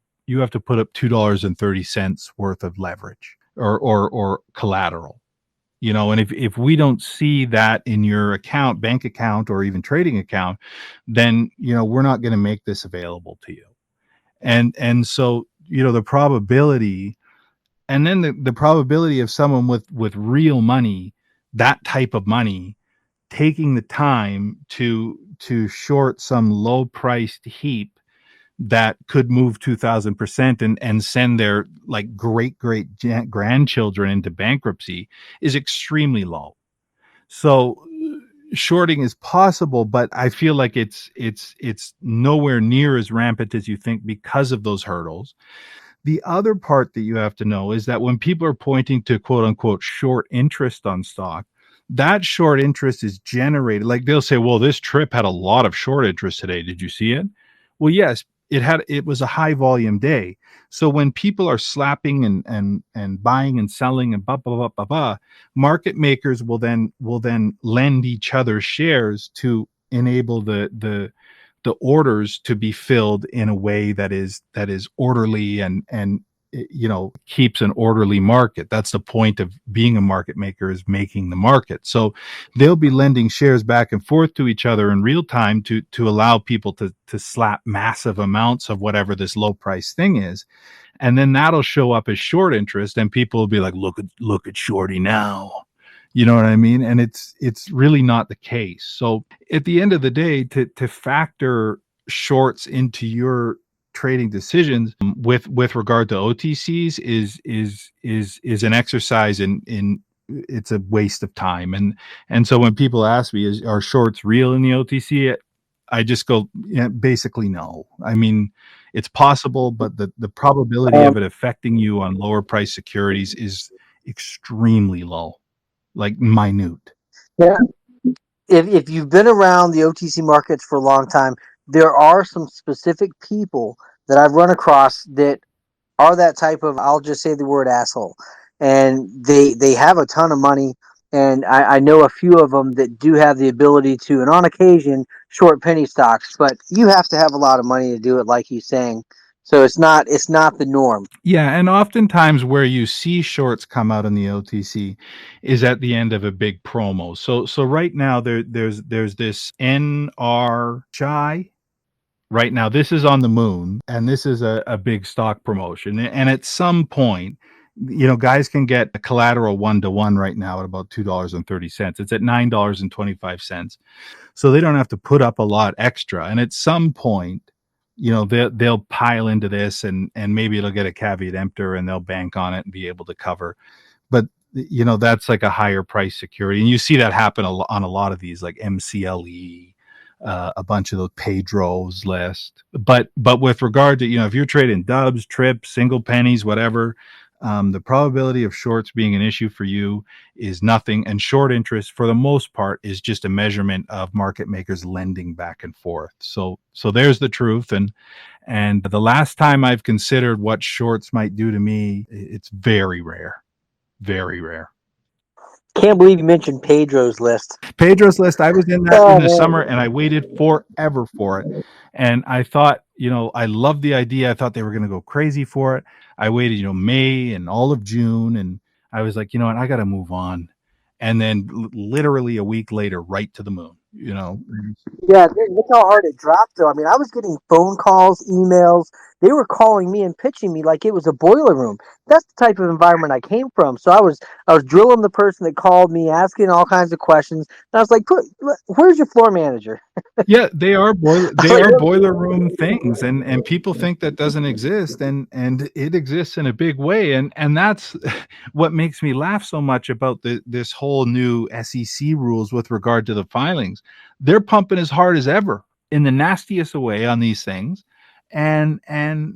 put up $2.30 worth of leverage or collateral. And if we don't see that in your account, bank account, or even trading account, then, we're not going to make this available to you. And so, the probability, and then the probability of someone with real money, that type of money, taking the time to short some low priced heap that could move 2,000% and send their like great grandchildren into bankruptcy is extremely low. So, shorting is possible, but I feel like it's nowhere near as rampant as you think because of those hurdles. The other part that you have to know is that when people are pointing to quote unquote short interest on stock, that short interest is generated. Like they'll say, well, this trip had a lot of short interest today. Did you see it? Well, yes, it was a high volume day. So when people are slapping and buying and selling and blah blah blah blah blah, market makers will then lend each other shares to enable the orders to be filled in a way that is orderly and keeps an orderly market. That's the point of being a market maker, is making the market. So they'll be lending shares back and forth to each other in real time to allow people to slap massive amounts of whatever this low price thing is, and then that'll show up as short interest, and people will be like, look at shorty now. You know what I mean? And it's really not the case. So at the end of the day, to factor shorts into your trading decisions with regard to OTCs is an exercise in it's a waste of time. And so when people ask me, are shorts real in the OTC? I just go, yeah, basically no. I mean, it's possible, but the probability of it affecting you on lower price securities is extremely low, like minute. Yeah. If you've been around the OTC markets for a long time, there are some specific people that I've run across that are that type of, I'll just say the word asshole. And they have a ton of money. And I know a few of them that do have the ability to, and on occasion, short penny stocks. But you have to have a lot of money to do it, like he's saying. So it's not the norm. Yeah, and oftentimes where you see shorts come out in the OTC is at the end of a big promo. So right now there's this NR shy. Right now, this is on the moon, and this is a big stock promotion. And at some point, guys can get a collateral 1-to-1 right now at about $2.30. It's at $9.25. So they don't have to put up a lot extra. And at some point, they'll pile into this, and maybe it'll get a caveat emptor, and they'll bank on it and be able to cover. But that's like a higher price security, and you see that happen on a lot of these, like MCLE, a bunch of those Pedro's list. But with regard to, if you're trading dubs, trips, single pennies, whatever, the probability of shorts being an issue for you is nothing. And short interest, for the most part, is just a measurement of market makers lending back and forth. So there's the truth. And the last time I've considered what shorts might do to me, it's very rare. Very rare. Can't believe you mentioned Pedro's list. Pedro's list, I was in that in the summer, and I waited forever for it. And I thought, I loved the idea. I thought they were going to go crazy for it. I waited, May and all of June, and I was like, what, I got to move on. And then literally a week later, right to the moon, Yeah, look how hard it dropped, though. I mean, I was getting phone calls, emails. They were calling me and pitching me like it was a boiler room. That's the type of environment I came from. So I was drilling the person that called me, asking all kinds of questions. And I was like, where's your floor manager? Yeah, they are boiler room things, and people think that doesn't exist, and it exists in a big way, and that's what makes me laugh so much about this whole new SEC rules with regard to the filings. They're pumping as hard as ever in the nastiest way on these things, and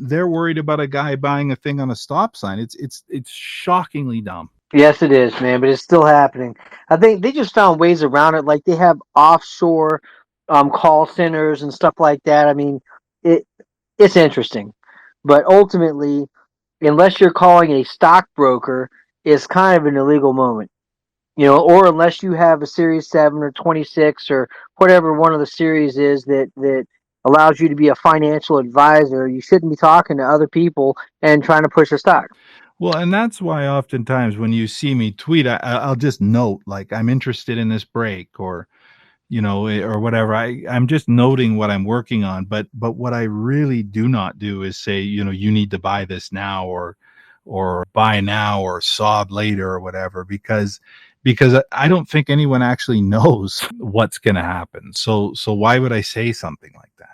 they're worried about a guy buying a thing on a stop sign. It's shockingly dumb. Yes, it is, man, but it's still happening. I think they just found ways around it. Like they have offshore call centers and stuff like that. I mean, it's interesting, but ultimately, unless you're calling a stockbroker, it's kind of an illegal moment. Or unless you have a Series 7 or 26 or whatever one of the series is that allows you to be a financial advisor, you shouldn't be talking to other people and trying to push a stock. Well, and that's why oftentimes when you see me tweet, I'll just note, like, I'm interested in this break, or or whatever. I'm just noting what I'm working on. But what I really do not do is say, you need to buy this now, or buy now, or sob later, or whatever, because I don't think anyone actually knows what's going to happen. So why would I say something like that?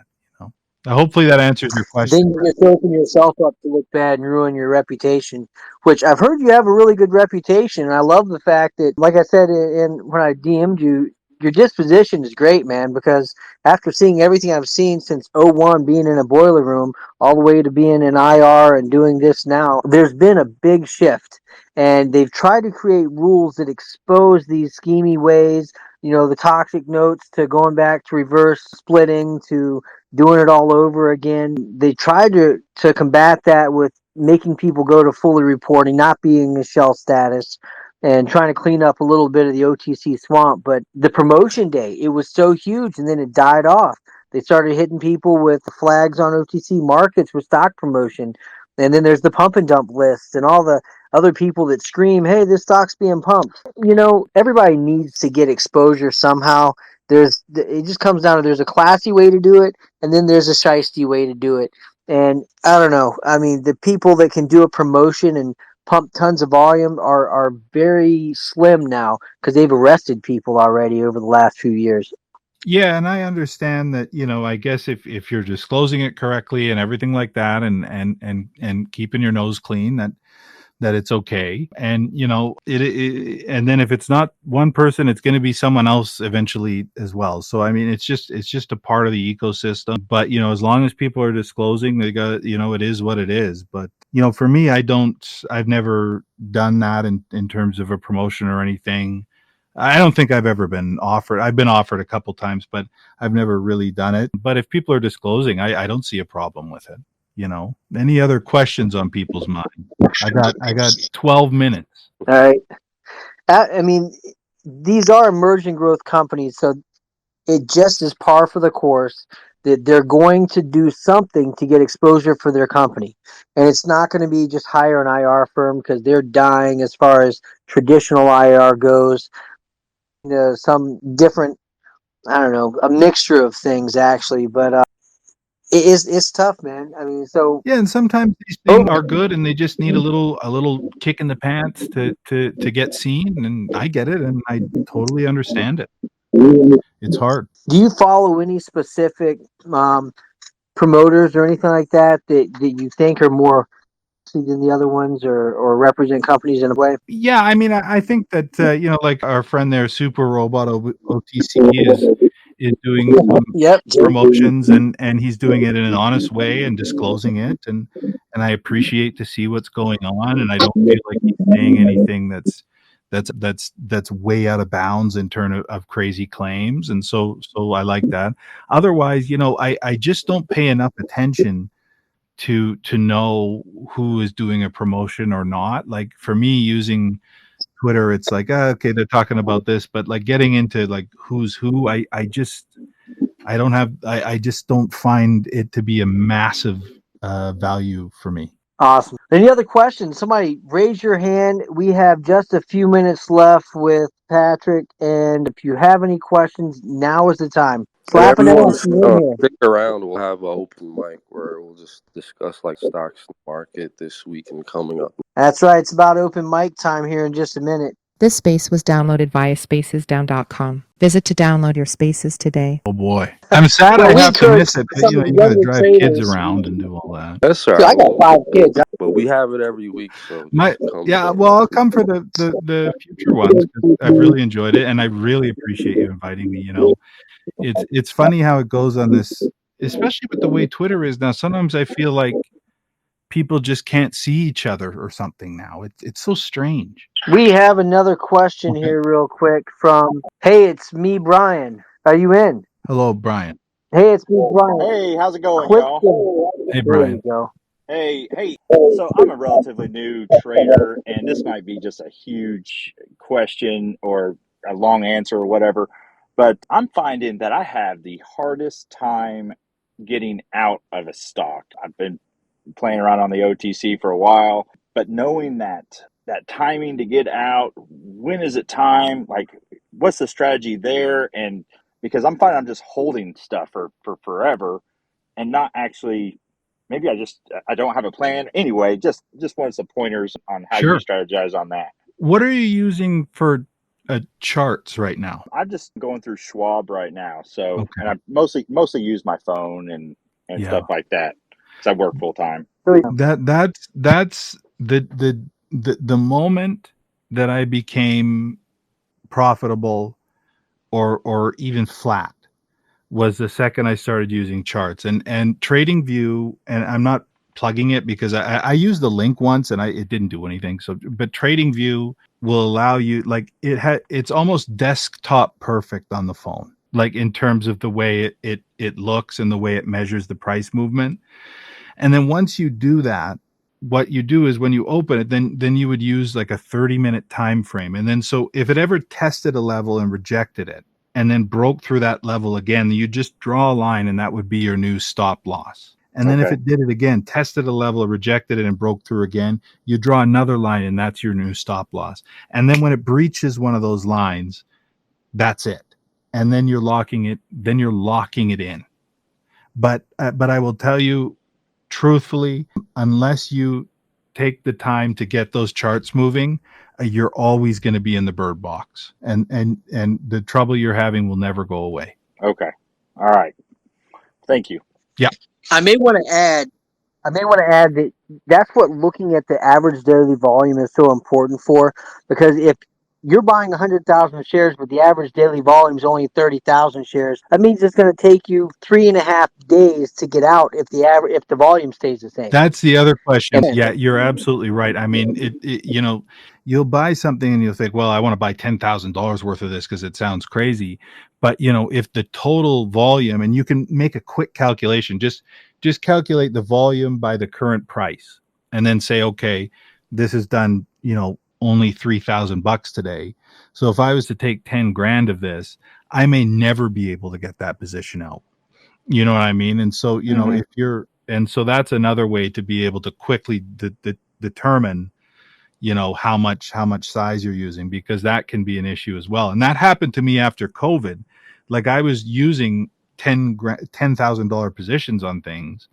Hopefully that answers your question. Then you're just opening yourself up to look bad and ruin your reputation, which I've heard you have a really good reputation. And I love the fact that, like I said, when I DM'd you, your disposition is great, man, because after seeing everything I've seen since '01, being in a boiler room, all the way to being in IR and doing this now, there's been a big shift. And they've tried to create rules that expose these schemy ways, the toxic notes, to going back to reverse splitting, to doing it all over again. They tried to combat that with making people go to fully reporting, not being a shell status, and trying to clean up a little bit of the OTC swamp. But the promotion day, it was so huge, and then it died off. They started hitting people with flags on OTC markets with stock promotion. And then there's the pump and dump lists and all the other people that scream, hey, this stock's being pumped. Everybody needs to get exposure somehow. It just comes down to, there's a classy way to do it, and then there's a shiesty way to do it. And I don't know. I mean, the people that can do a promotion and pump tons of volume are very slim now, because they've arrested people already over the last few years. Yeah, and I understand that, I guess if you're disclosing it correctly and everything like that, and keeping your nose clean, that it's okay. And and then if it's not one person, it's going to be someone else eventually as well. So I mean, it's just a part of the ecosystem. But as long as people are disclosing, they got, it is what it is. But for me, I've never done that in terms of a promotion or anything. I don't think I've ever been offered. I've been offered a couple times, but I've never really done it. But if people are disclosing, I don't see a problem with it. Any other questions on people's mind? I got 12 minutes. All right. I mean, these are emerging growth companies, so it just is par for the course that they're going to do something to get exposure for their company. And it's not going to be just hire an IR firm, because they're dying as far as traditional IR goes. Some different, I don't know, a mixture of things actually, but it's tough, man. I mean, so yeah, and sometimes these things are good, and they just need a little kick in the pants to get seen, and I get it, and I totally understand it. It's hard. Do you follow any specific promoters or anything like that you think are more than the other ones, or represent companies in a way? Yeah, I mean, I think that like our friend there, Super Robot OTC, is doing some Yep. promotions, and he's doing it in an honest way and disclosing it, and I appreciate to see what's going on, and I don't feel like he's saying anything that's way out of bounds in terms of crazy claims, and so I like that. Otherwise, I just don't pay enough attention to know who is doing a promotion or not. Like for me, using Twitter, it's like, okay, they're talking about this, but like getting into like who's who, I just don't find it to be a massive value for me. Awesome. Any other questions? Somebody raise your hand. We have just a few minutes left with Patrick, and if you have any questions, now is the time. Slap an ass in here. Stick around. We'll have an open mic where we'll just discuss like stocks in the market this week and coming up. That's right. It's about open mic time here in just a minute. This space was downloaded via spacesdown.com. Visit to download your spaces today. Oh boy, I'm sad I have to miss it. But, you got to drive kids around and do all that. That's right. I got 5 kids, but we have it every week. So well, I'll come for the future ones, 'cause I've really enjoyed it, and I really appreciate you inviting me. It's funny how it goes on this, especially with the way Twitter is now. Sometimes I feel like people just can't see each other or something now. It's so strange. We have another question here real quick from, hey, it's me, Brian. Are you in? Hello, Brian. Hey, it's me, Brian. Hey, how's it going, y'all? Hey, Brian. Hey, so I'm a relatively new trader, and this might be just a huge question or a long answer or whatever, but I'm finding that I have the hardest time getting out of a stock. I've been playing around on the OTC for a while, but knowing that timing to get out, when is it time? Like, what's the strategy there? And because I'm finding I'm just holding stuff for forever and not actually, maybe I don't have a plan. Anyway, just wanted some pointers on how you strategize on that. What are you using for charts right now? I'm just going through Schwab right now. So, and I mostly use my phone and stuff like that. I work full time. That's the moment that I became profitable or even flat was the second I started using charts. And TradingView, and I'm not plugging it because I used the link once and it didn't do anything. So, but TradingView will allow you, like, it's almost desktop perfect on the phone, like in terms of the way it looks and the way it measures the price movement. And then once you do that, what you do is when you open it, then you would use like a 30-minute time frame. And then so if it ever tested a level and rejected it and then broke through that level again, you just draw a line and that would be your new stop loss. And then if it did it again, tested a level, rejected it and broke through again, you draw another line and that's your new stop loss. And then when it breaches one of those lines, that's it. And then you're locking it in. But I will tell you truthfully, unless you take the time to get those charts moving, you're always going to be in the bird box, and the trouble you're having will never go away. Okay. All right. Thank you. Yeah. I may want to add that that's what looking at the average daily volume is so important for, because if you're buying 100,000 shares, but the average daily volume is only 30,000 shares, that means it's going to take you 3.5 days to get out if the volume stays the same. That's the other question. Yeah, you're absolutely right. I mean, you'll buy something and you'll think, well, I want to buy $10,000 worth of this because it sounds crazy. But if the total volume, and you can make a quick calculation, just calculate the volume by the current price, and then say, okay, this is done, only $3,000 today. So if I was to take 10 grand of this, I may never be able to get that position out. You know what I mean? And so, so that's another way to be able to quickly determine, how much size you're using, because that can be an issue as well. And that happened to me after COVID. Like, I was using $10,000 positions on things.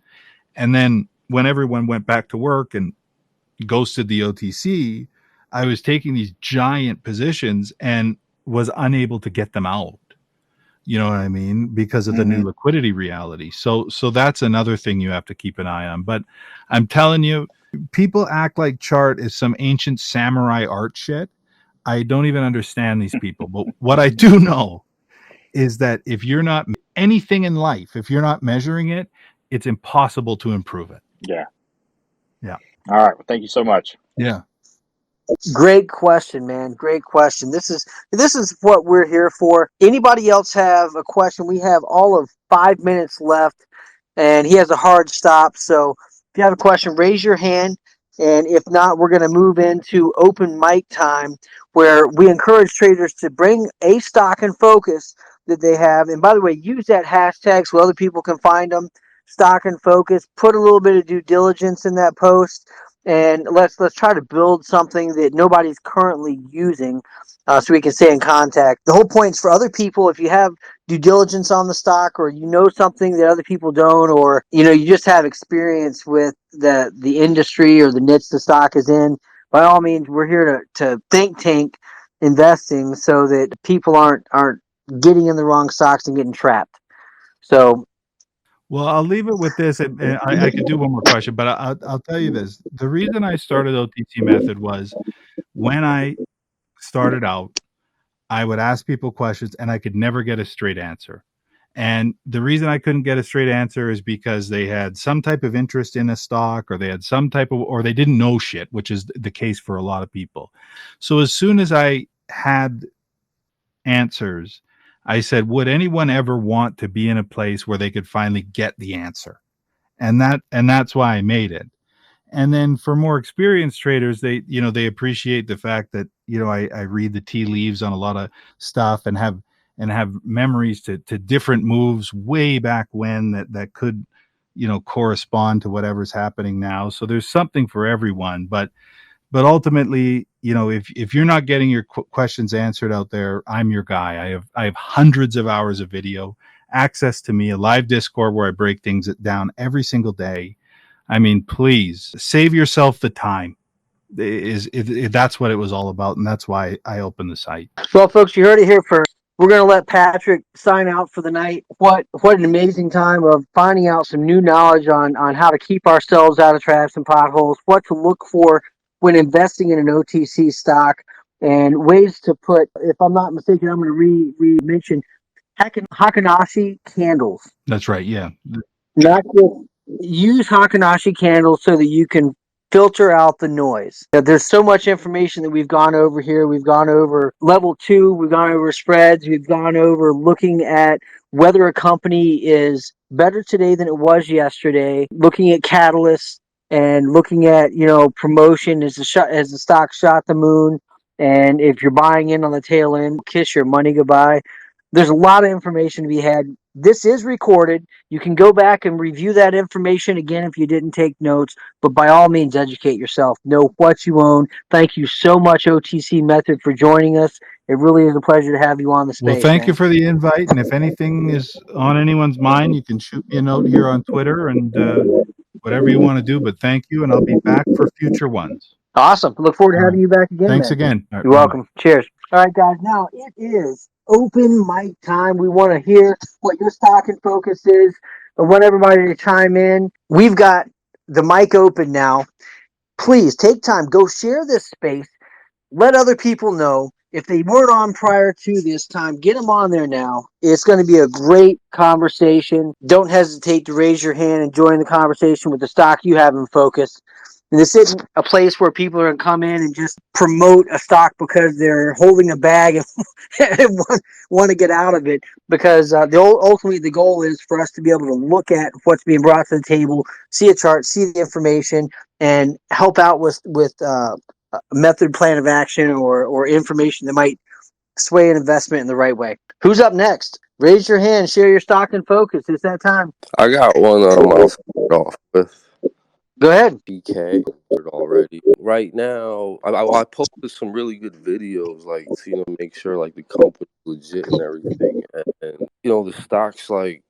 And then when everyone went back to work and ghosted the OTC, I was taking these giant positions and was unable to get them out. You know what I mean? Because of the new liquidity reality. So that's another thing you have to keep an eye on. But I'm telling you, people act like chart is some ancient samurai art shit. I don't even understand these people. But what I do know is that if you're not anything in life, if you're not measuring it, it's impossible to improve it. Yeah. Yeah. All right. Well, thank you so much. Yeah. Great question, man. Great question. This is what we're here for. Anybody else have a question? We have all of 5 minutes left, and he has a hard stop. So if you have a question, raise your hand. And if not, we're going to move into open mic time, where we encourage traders to bring a stock in focus that they have. And by the way, use that hashtag so other people can find them. Stock in focus. Put a little bit of due diligence in that post. And let's try to build something that nobody's currently using, so we can stay in contact. The whole point is for other people, if you have due diligence on the stock, or something that other people don't, or you just have experience with the industry or the niche the stock is in, by all means, we're here to think tank investing so that people aren't getting in the wrong stocks and getting trapped. So. Well, I'll leave it with this. And I could do one more question, but I'll tell you this. The reason I started OTC Method was when I started out, I would ask people questions and I could never get a straight answer. And the reason I couldn't get a straight answer is because they had some type of interest in a stock, or they had or they didn't know shit, which is the case for a lot of people. So as soon as I had answers, I said, would anyone ever want to be in a place where they could finally get the answer? And that's why I made it. And then for more experienced traders, they appreciate the fact that, I read the tea leaves on a lot of stuff and have memories to different moves way back when that could, correspond to whatever's happening now. So there's something for everyone, but ultimately, if you're not getting your questions answered out there, I'm your guy. I have hundreds of hours of video, access to me, a live Discord where I break things down every single day. I mean, please save yourself the time. That's what it was all about, and that's why I opened the site. Well, folks, you heard it here first. We're going to let Patrick sign out for the night. What an amazing time of finding out some new knowledge on how to keep ourselves out of traps and potholes, what to look for when investing in an OTC stock, and ways to put. If I'm not mistaken, I'm going to re-mention Hakanashi candles. That's right. Yeah. Not just use Hakanashi candles so that you can filter out the noise. There's so much information that we've gone over here. We've gone over level 2, we've gone over spreads, we've gone over looking at whether a company is better today than it was yesterday, looking at catalysts and looking at, promotion as the stock shot the moon, and if you're buying in on the tail end, kiss your money goodbye. There's a lot of information to be had. This is recorded. You can go back and review that information again if you didn't take notes, but by all means, educate yourself. Know what you own. Thank you so much, OTC Method, for joining us. It really is a pleasure to have you on the space. Well, thank you man. for the invite. And if anything is on anyone's mind, you can shoot me a note here on Twitter and whatever you want to do. But thank you, and I'll be back for future ones. Awesome. Look forward to having you back again. Thanks man. again. All right, You're welcome. Cheers. All right, guys. Now it is open mic time. We want to hear what your stock and focus is. I want everybody to chime in. We've got the mic open now. Please take time. Go share this space. Let other people know. If they weren't on prior to this time, get them on there now. It's going to be a great conversation. Don't hesitate to raise your hand and join the conversation with the stock you have in focus. And this isn't a place where people are going to come in and just promote a stock because they're holding a bag and want to get out of it. Because ultimately the goal is for us to be able to look at what's being brought to the table, see a chart, see the information, and help out with a method, plan of action, or information that might sway an investment in the right way. Who's up next? Raise your hand, share your stock and focus. It's that time. I got one. I'll start off with. Go ahead. PK already. Right now, I posted some really good videos, like to make sure like the company's legit and everything, and the stock's like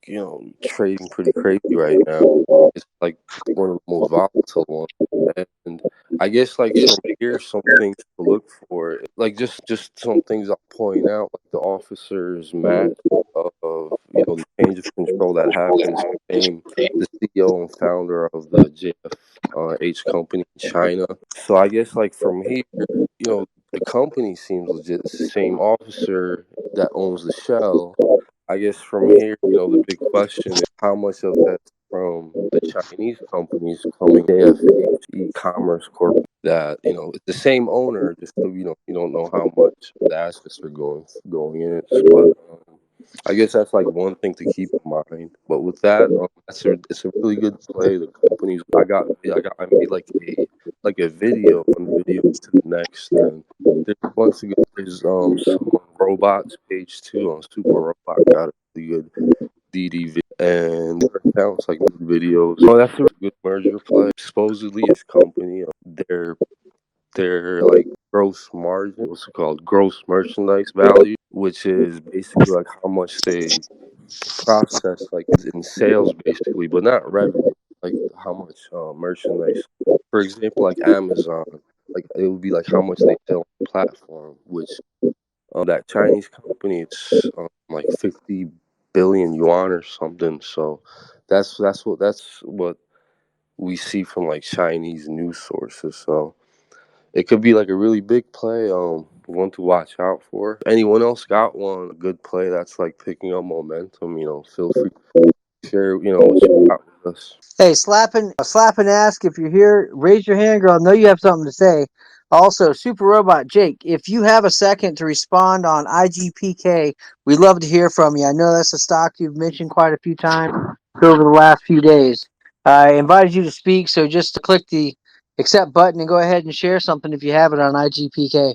trading pretty crazy right now. It's like one of the most volatile ones, and I guess like from here, some things to look for, like just some things I'll point out, like the officers match of the change of control that happens. The CEO and founder of the JFH company in China. So I guess like from here, the company seems legit. It's the same officer that owns the shell. I guess from here, the big question is how much of that's from the Chinese companies coming JFH e-commerce corp that it's the same owner, just so you don't know how much the assets are going in it. But I guess that's like one thing to keep in mind. But with that, it's a really good play. The companies I made like a video, one video to the next, and there's a bunch of good. There's some robots page 2 on Super Robot got a really good DD and their accounts like videos. Oh, that's a really good merger play. Supposedly, this company, their like gross margin, what's it called, gross merchandise value, which is basically like how much they process like in sales basically, but not revenue, like how much merchandise. For example, like Amazon, like it would be like how much they sell on the platform, which that Chinese company, it's like 50 billion yuan or something. So that's what we see from like Chinese news sources. So it could be like a really big play, one to watch out for. If anyone else got one, a good play that's like picking up momentum, feel free to share, what you got with us. Hey, slapping ask if you're here. Raise your hand, girl. I know you have something to say. Also, Super Robot Jake, if you have a second to respond on IGPK, we'd love to hear from you. I know that's a stock you've mentioned quite a few times over the last few days. I invited you to speak, so just click the accept button and go ahead and share something if you have it on IGPK.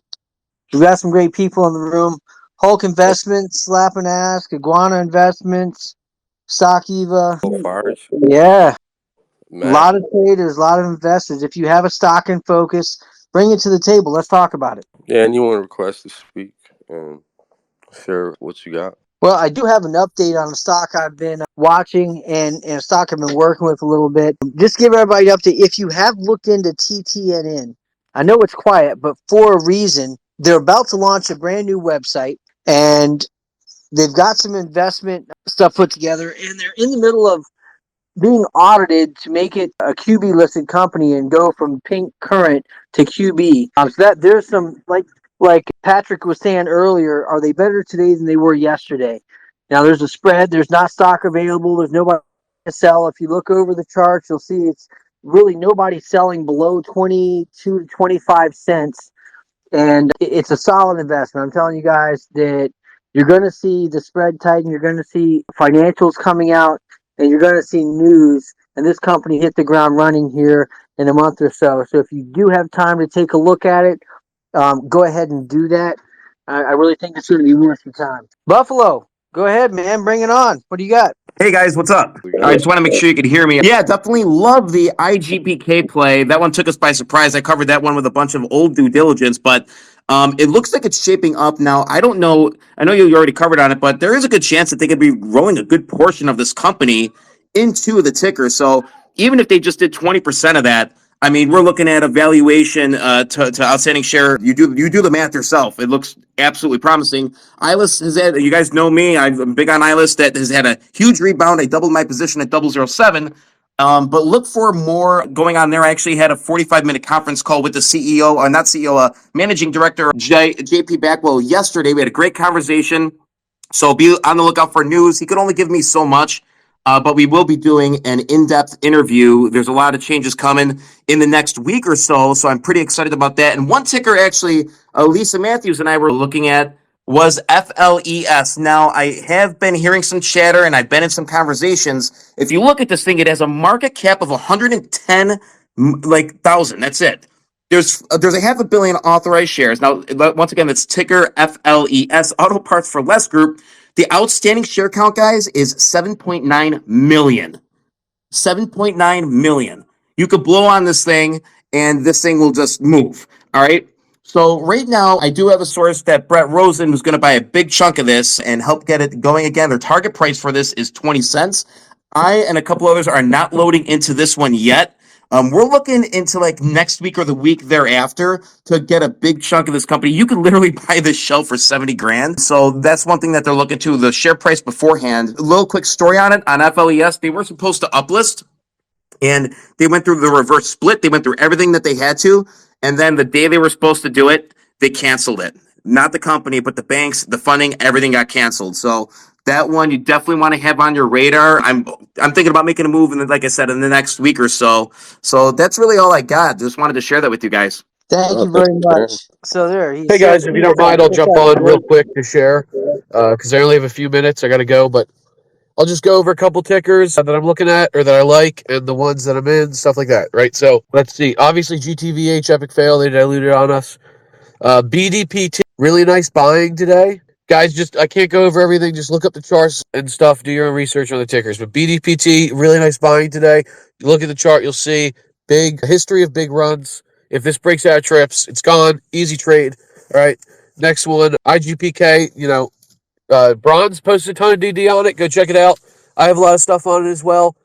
We've got some great people in the room. Hulk Investments, Slap and Ask, Iguana Investments, Stock Eva. Yeah. Man. A lot of traders, a lot of investors. If you have a stock in focus, bring it to the table. Let's talk about it. Yeah, anyone request to speak and share what you got? Well, I do have an update on a stock I've been watching and a stock I've been working with a little bit. Just give everybody an update. If you have looked into TTNN, I know it's quiet, but for a reason, they're about to launch a brand new website and they've got some investment stuff put together and they're in the middle of being audited to make it a QB listed company and go from pink current to QB. So that there's some, like like Patrick was saying earlier, are they better today than they were yesterday? Now there's a spread. There's not stock available. There's nobody to sell. If you look over the charts, you'll see it's really nobody selling below 22 to 25 cents. And it's a solid investment. I'm telling you guys that you're going to see the spread tighten. You're going to see financials coming out, and you're going to see news. And this company hit the ground running here in a month or so. So if you do have time to take a look at it, go ahead and do that. I really think it's going to be worth your time. Buffalo, go ahead, man. Bring it on. What do you got? Hey guys, what's up? I just want to make sure you can hear me. Yeah, definitely love the IGPK play. That one took us by surprise. I covered that one with a bunch of old due diligence, but it looks like it's shaping up now. I don't know. I know you already covered on it, but there is a good chance that they could be rolling a good portion of this company into the ticker. So even if they just did 20% of that, I mean, we're looking at a valuation to outstanding share. You do the math yourself. It looks absolutely promising. ILIS has had, you guys know me, I'm big on ILIS, that has had a huge rebound. I doubled my position at 007. But look for more going on there. I actually had a 45-minute conference call with the CEO, not CEO, managing director, JP Backwell, yesterday. We had a great conversation. So be on the lookout for news. He could only give me so much, but we will be doing an in-depth interview. There's a lot of changes coming in the next week or so, so I'm pretty excited about that. And one ticker, actually, Lisa Matthews and I were looking at was FLES. Now, I have been hearing some chatter, and I've been in some conversations. If you look at this thing, it has a market cap of 110 thousand. That's it. There's a half a billion authorized shares. Now, once again, that's ticker FLES, Auto Parts for Less Group. The outstanding share count, guys, is 7.9 million. 7.9 million. You could blow on this thing, and this thing will just move. All right. So right now, I do have a source that Brett Rosen was going to buy a big chunk of this and help get it going again. Their target price for this is 20 cents. I and a couple others are not loading into this one yet. We're looking into like next week or the week thereafter to get a big chunk of this company. You can literally buy this shell for 70 grand. So that's one thing that they're looking to. The share price beforehand. A little quick story on it. On FLES, they were supposed to uplist, and they went through the reverse split. They went through everything that they had to. And then the day they were supposed to do it, they canceled it. Not the company, but the banks, the funding, everything got canceled. So that one you definitely want to have on your radar. I'm thinking about making a move, in like I said, in the next week or so. So that's really all I got. Just wanted to share that with you guys. Thank you very much. So there. Hey guys, if you don't mind, I'll jump on real quick to share because I only have a few minutes. I got to go, but I'll just go over a couple tickers that I'm looking at or that I like and the ones that I'm in, stuff like that, right? So let's see. Obviously, GTVH, epic fail. They diluted on us. BDPT, really nice buying today. Guys, just I can't go over everything. Just look up the charts and stuff. Do your own research on the tickers. But BDPT, really nice buying today. You look at the chart, you'll see big history of big runs. If this breaks out of trips, it's gone. Easy trade. All right. Next one, IGPK. Bronze posted a ton of DD on it. Go check it out. I have a lot of stuff on it as well.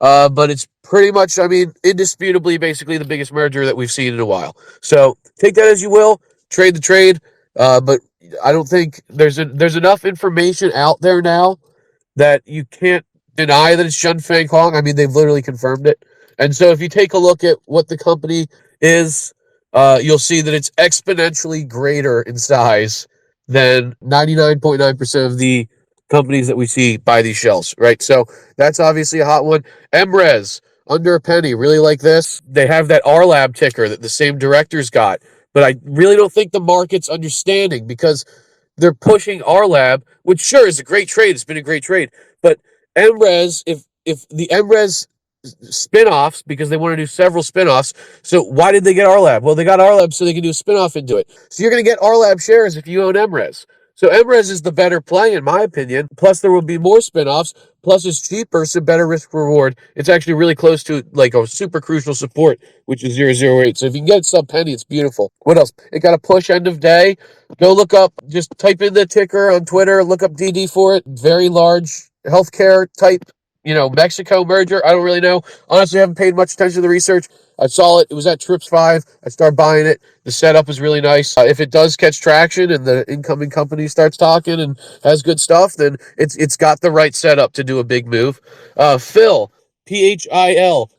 But it's pretty much, I mean, indisputably, basically the biggest merger that we've seen in a while. So take that as you will. Trade the trade. But I don't think there's enough information out there now that you can't deny that it's Jun Fang Hong. I mean, they've literally confirmed it. And so if you take a look at what the company is, you'll see that it's exponentially greater in size than 99.9% of the companies that we see buy these shells, right? So that's obviously a hot one. MRES, under a penny, really like this. They have that RLab ticker that the same directors got, but I really don't think the market's understanding because they're pushing RLab, which sure is a great trade. It's been a great trade, but MRES, if the MRES spin-offs, because they want to do several spin-offs. So why did they get RLab? Well, they got RLab so they can do a spin-off into it. So you're going to get RLab shares if you own MRES. So MRES is the better play, in my opinion. Plus, there will be more spin-offs. Plus, it's cheaper, so better risk reward. It's actually really close to like a super crucial support, which is 008. So if you can get sub penny, it's beautiful. What else? It got a push end of day. Go look up, just type in the ticker on Twitter, look up DD for it. Very large healthcare type, Mexico merger. I don't really know. Honestly, I haven't paid much attention to the research. I saw it. It was at Trips 5. I started buying it. The setup is really nice. If it does catch traction and the incoming company starts talking and has good stuff, then it's got the right setup to do a big move. Phil, PHIL,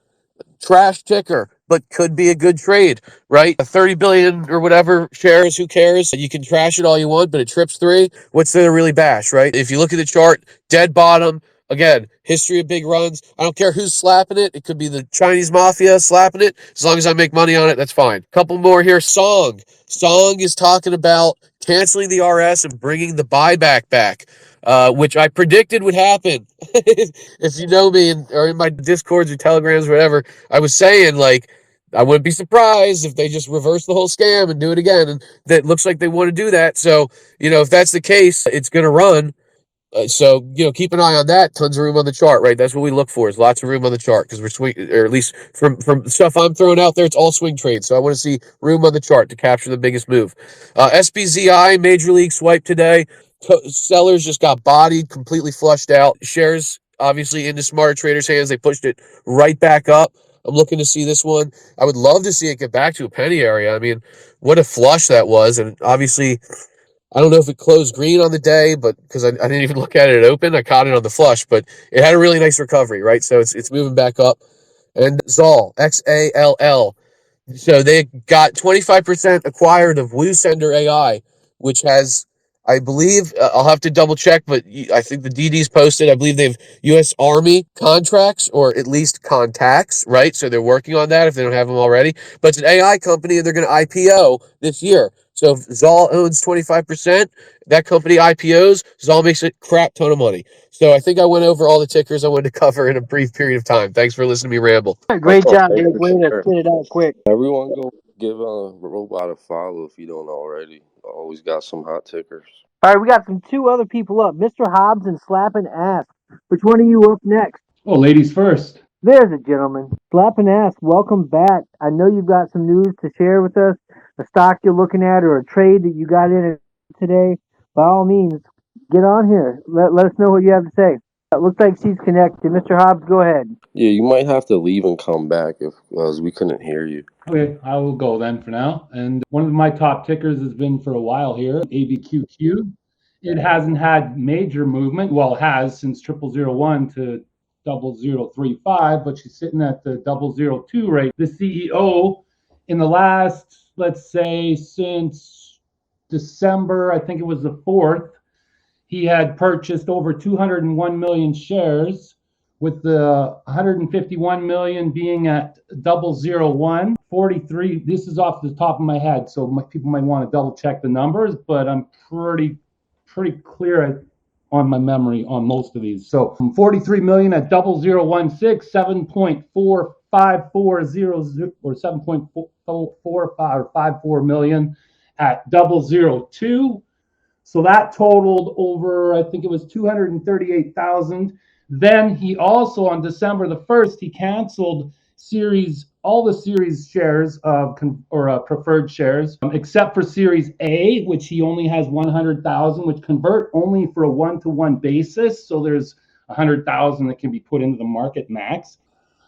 trash ticker. but could be a good trade, right? 30 billion or whatever shares, who cares? You can trash it all you want, but it trips 3. What's there to really bash, right? If you look at the chart, dead bottom. Again, history of big runs. I don't care who's slapping it. It could be the Chinese mafia slapping it. As long as I make money on it, that's fine. Couple more here. Song is talking about canceling the RS and bringing the buyback back, which I predicted would happen. If you know me or in my Discords or Telegrams or whatever, I was saying, like, I wouldn't be surprised if they just reverse the whole scam and do it again. And that looks like they want to do that. So, if that's the case, it's going to run. So, keep an eye on that. Tons of room on the chart, right? That's what we look for, is lots of room on the chart, because we're swing, or at least from stuff I'm throwing out there, it's all swing trades. So I want to see room on the chart to capture the biggest move. SPZI Major League swipe today. Sellers just got bodied, completely flushed out. Shares obviously into smarter traders' hands. They pushed it right back up. I'm looking to see this one. I would love to see it get back to a penny area. I mean, what a flush that was. And obviously, I don't know if it closed green on the day, but because I didn't even look at it open, I caught it on the flush, but it had a really nice recovery, right? So it's moving back up. And Xall, XALL. So they got 25% acquired of WooSender AI, which has, I believe, I'll have to double check, but I think the DD's posted. I believe they have U.S. Army contracts, or at least contacts, right? So they're working on that if they don't have them already. But it's an AI company, and they're going to IPO this year. So if Xall owns 25%, that company IPOs, Xall makes a crap ton of money. So I think I went over all the tickers I wanted to cover in a brief period of time. Thanks for listening to me ramble. Great Oh, job, thanks Nick. for Way to sharing. spit it out quick. Everyone go give Robot a follow if you don't already. Always got some hot tickers. All right, we got two other people up, Mr. Hobbs and Slappin' Ass. Which one are you up next? Oh, ladies first. There's a gentleman. Slappin' Ass, welcome back. I know you've got some news to share with us, a stock you're looking at or a trade that you got in today. By all means, get on here. Let us know what you have to say. It looks like she's connected. Mr. Hobbs, go ahead. Yeah, you might have to leave and come back because we couldn't hear you. Okay, I will go then for now. And one of my top tickers has been for a while here, ABQQ. It hasn't had major movement. Well, it has since 0001 to 0035, but she's sitting at the 002 rate. The CEO in the last, let's say, since December, I think it was the 4th, he had purchased over 201 million shares, with the 151 million being at 001. 43, this is off the top of my head, so people might want to double check the numbers, but I'm pretty clear on my memory on most of these. So 43 million at 0016, 7.4540 or 7.54 million at 002. So that totaled over, I think it was 238,000. Then he also, on December the 1st, he canceled all the series shares of preferred shares, except for Series A, which he only has 100,000, which convert only for a one-to-one basis. So there's 100,000 that can be put into the market max.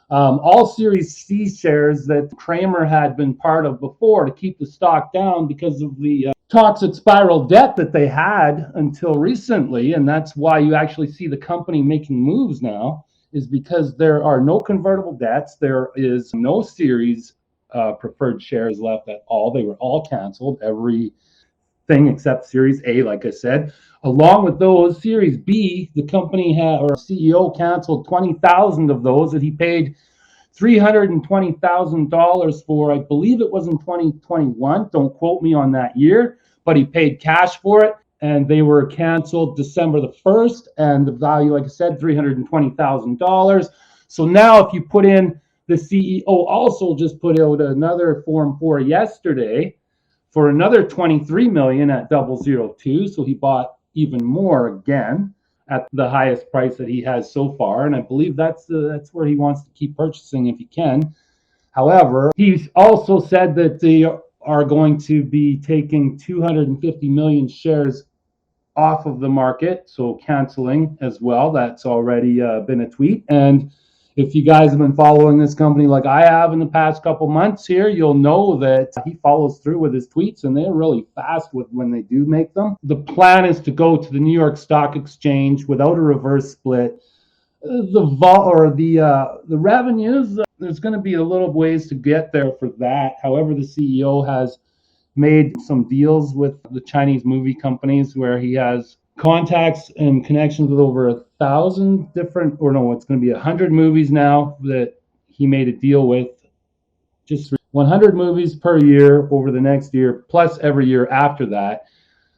All Series C shares that Kramer had been part of before to keep the stock down because of the toxic spiral debt that they had until recently, and that's why you actually see the company making moves now, is because there are no convertible debts. There is no Series preferred shares left at all. They were all canceled, everything except Series A, like I said. Along with those, Series B, the company CEO canceled 20,000 of those that he paid $320,000 for. I believe it was in 2021. Don't quote me on that year, but he paid cash for it, and they were canceled December the 1st, and the value, like I said, $320,000. So now if you put in, the CEO also just put out another Form 4 yesterday for another 23 million at 002. So he bought even more again at the highest price that he has so far, and I believe that's where he wants to keep purchasing if he can. However, he's also said that they are going to be taking 250 million shares off of the market, so canceling as well. That's already been a tweet. And if you guys have been following this company like I have in the past couple months here, you'll know that he follows through with his tweets, and they're really fast when they do make them. The plan is to go to the New York Stock Exchange without a reverse split the revenues, there's going to be a little ways to get there for that. However, the CEO has made some deals with the Chinese movie companies where he has contacts and connections with over 1,000 different, or no, it's going to be 100 movies now that he made a deal with. Just 100 movies per year over the next year, plus every year after that.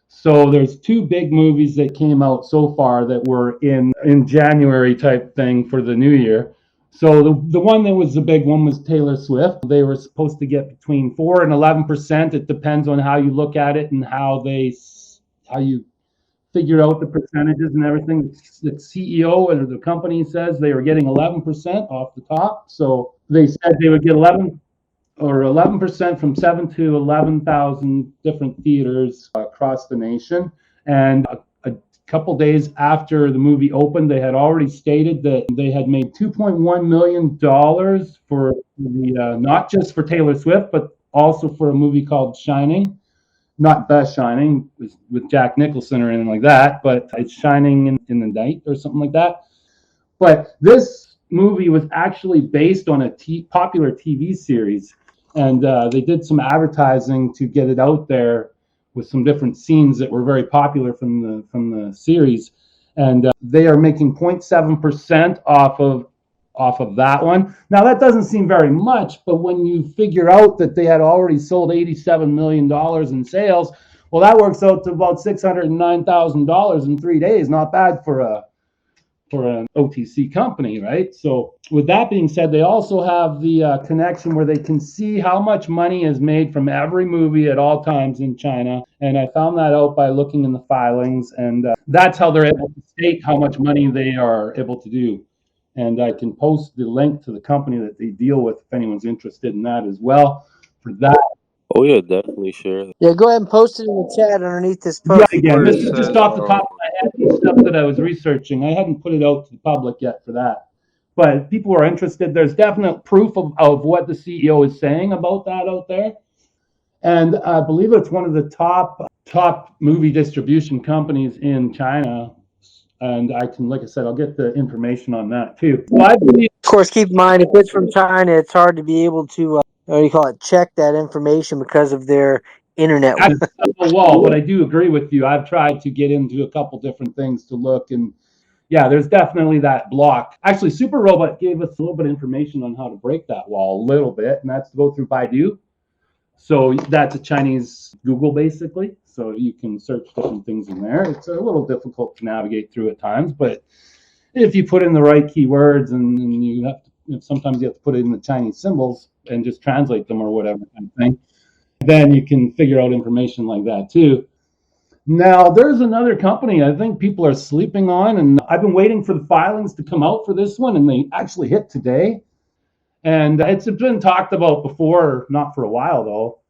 So there's two big movies that came out so far that were in January type thing for the new year. So the one that was the big one was Taylor Swift. They were supposed to get between 4 and 11%. It depends on how you look at it and how you figure out the percentages and everything. The CEO and the company says they were getting 11% off the top. So they said they would get 11% from 7 to 11,000 different theaters across the nation. And a couple days after the movie opened, they had already stated that they had made $2.1 million for the not just for Taylor Swift, but also for a movie called Shining. Not The Shining with Jack Nicholson or anything like that, but it's Shining in the Night or something like that. But this movie was actually based on a popular TV series. And they did some advertising to get it out there with some different scenes that were very popular from the series. And they are making 0.7% off of that one. Now that doesn't seem very much, but when you figure out that they had already sold $87 million in sales, well, that works out to about $609,000 in 3 days. Not bad for an OTC company, right? So with that being said, they also have the connection where they can see how much money is made from every movie at all times in China. And I found that out by looking in the filings, and that's how they're able to state how much money they are able to do. And I can post the link to the company that they deal with if anyone's interested in that as well. For that, Oh yeah, definitely share. Yeah, go ahead and post it in the chat underneath this yeah, post. again, Where this it is just says, off the top of my head, the stuff that I was researching. I hadn't put it out to the public yet for that. But if people are interested, there's definite proof of what the CEO is saying about that out there. And I believe it's one of the top movie distribution companies in China. And I can, like I said, I'll get the information on that too. So I believe, Of course, keep in mind, if it's from China, it's hard to be able to, what do you call it, check that information because of their internet. that's a wall, but I do agree with you. I've tried to get into a couple different things to look, and yeah, there's definitely that block. Actually, Super Robot gave us a little bit of information on how to break that wall a little bit, and that's to go through Baidu. So that's a Chinese Google, basically. So you can search different things in there. It's a little difficult to navigate through at times, but if you put in the right keywords, and you have to, sometimes you have to put it in the Chinese symbols and just translate them or whatever kind of thing, then you can figure out information like that too. Now, there's another company I think people are sleeping on, and I've been waiting for the filings to come out for this one, and they actually hit today. And it's been talked about before, not for a while though.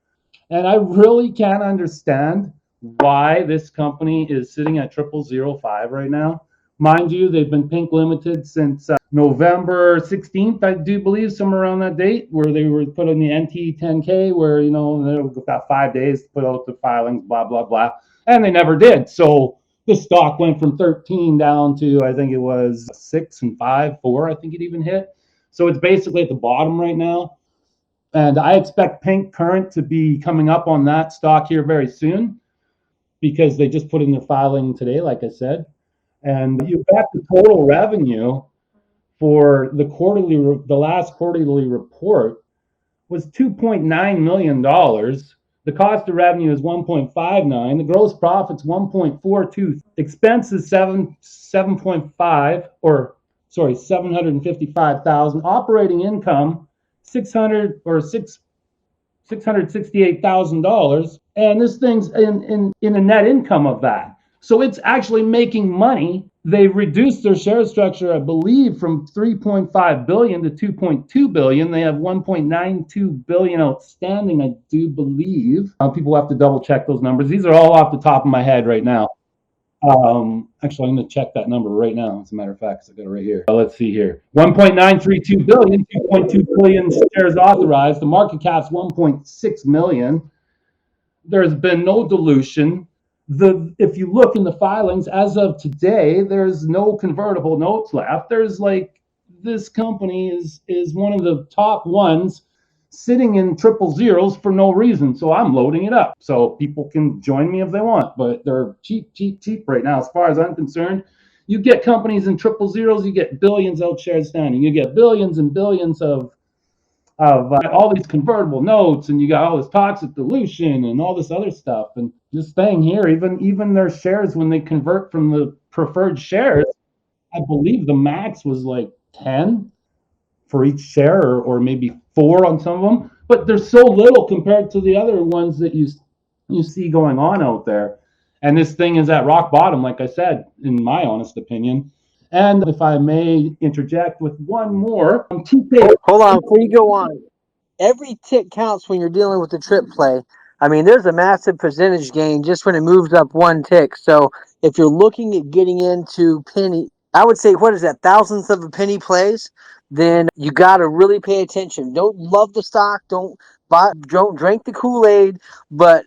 And I really can't understand why this company is sitting at 0005 right now. Mind you, they've been pink limited since November 16th, I do believe, somewhere around that date, where they were put on the NT10K, where, they've got 5 days to put out the filings, blah, blah, blah. And they never did. So the stock went from 13 down to, I think it was 6 and 5, 4, I think it even hit. So it's basically at the bottom right now. And I expect Pink Current to be coming up on that stock here very soon, because they just put in their filing today, like I said. And you've got the total revenue for the last quarterly report was $2.9 million. The cost of revenue is 1.59. The gross profit's 1.42. Expenses 755,000. Operating income $668,000, and this thing's in a net income of that. So it's actually making money. They reduced their share structure, I believe, from 3.5 billion to 2.2 billion. They have 1.92 billion outstanding, I do believe. People have to double check those numbers. These are all off the top of my head right now. Actually, I'm going to check that number right now, as a matter of fact, because I got it right here. Let's see here. 1.932 billion, 2.2 billion shares authorized. The market cap's 1.6 million. There's been no dilution. if you look in the filings as of today, there's no convertible notes left. There's like, this company is one of the top ones sitting in triple zeros for no reason. So I'm loading it up so people can join me if they want, but they're cheap right now. As far as I'm concerned, you get companies in triple zeros, you get billions outstanding, you get billions and billions of all these convertible notes, and you got all this toxic dilution and all this other stuff. And this thing here, even their shares, when they convert from the preferred shares, I believe the max was like 10 for each share, or maybe 4 on some of them. But there's so little compared to the other ones that you see going on out there. And this thing is at rock bottom, like I said, in my honest opinion. And if I may interject with one more, Hold on, before you go on. Every tick counts when you're dealing with the trip play. I mean, there's a massive percentage gain just when it moves up one tick. So if you're looking at getting into penny, I would say, what is that, thousandths of a penny plays, then you got to really pay attention. Don't love the stock, don't drink the Kool-Aid, but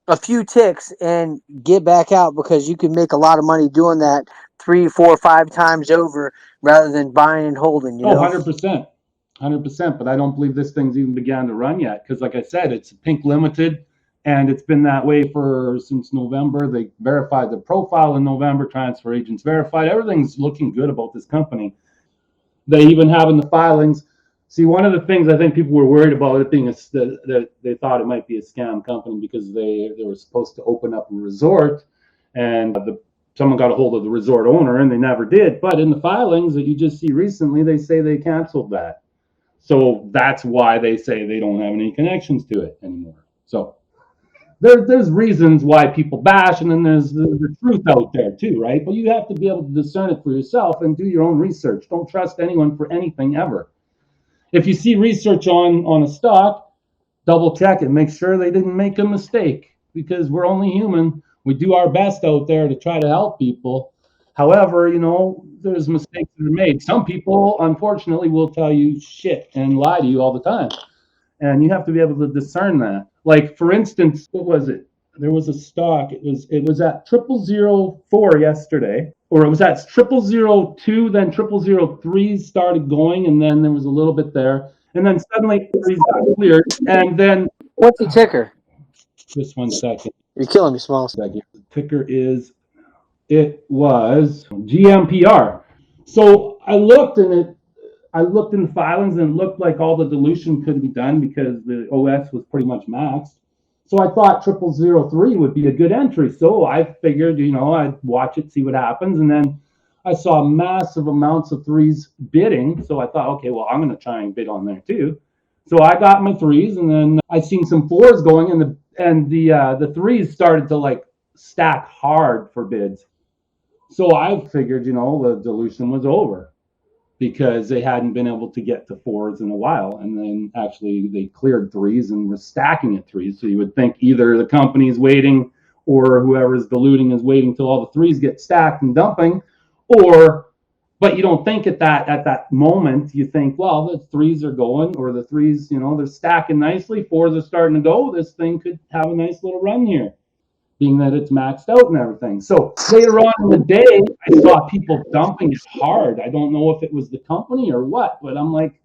a few ticks and get back out, because you can make a lot of money doing that 3, 4, 5 times over rather than buying and holding. You know, 100%. 100%, but I don't believe this thing's even began to run yet, because like I said, it's pink limited, and it's been that way since November. They verified the profile in November, transfer agents verified. Everything's looking good about this company. They even have in the filings. See, one of the things I think people were worried about it being that they thought it might be a scam company, because they were supposed to open up a resort, and someone got a hold of the resort owner, and they never did. But in the filings that you just see recently, they say they canceled that. So that's why they say they don't have any connections to it anymore. So there's reasons why people bash, and then there's the truth out there too, right? But you have to be able to discern it for yourself and do your own research. Don't trust anyone for anything ever. If you see research on a stock, double check it. Make sure they didn't make a mistake, because we're only human. We do our best out there to try to help people. However, there's mistakes that are made. Some people, unfortunately, will tell you shit and lie to you all the time. And you have to be able to discern that. Like, for instance, what was it? There was a stock. It was at 0004 yesterday, or it was at 0002, then 0003 started going, and then there was a little bit there. And then suddenly threes got cleared. And then what's the ticker? Just 1 second. You're killing me, Smalls. The ticker was GMPR. So I looked in the filings, and it looked like all the dilution could be done because the OS was pretty much maxed. So I thought 0003 would be a good entry. So I figured, I'd watch it, see what happens. And then I saw massive amounts of threes bidding. So I thought, okay, well, I'm going to try and bid on there too. So I got my threes, and then I seen some fours going, and the threes started to like stack hard for bids. So I figured, the dilution was over, because they hadn't been able to get to fours in a while. And then actually they cleared threes and were stacking at threes. So you would think either the company is waiting, or whoever's diluting is waiting till all the threes get stacked and dumping, but you don't think at that moment. You think, well, the threes are going, or the threes, they're stacking nicely. Fours are starting to go. This thing could have a nice little run here, being that it's maxed out and everything. So later on in the day, I saw people dumping it hard. I don't know if it was the company or what, but I'm like,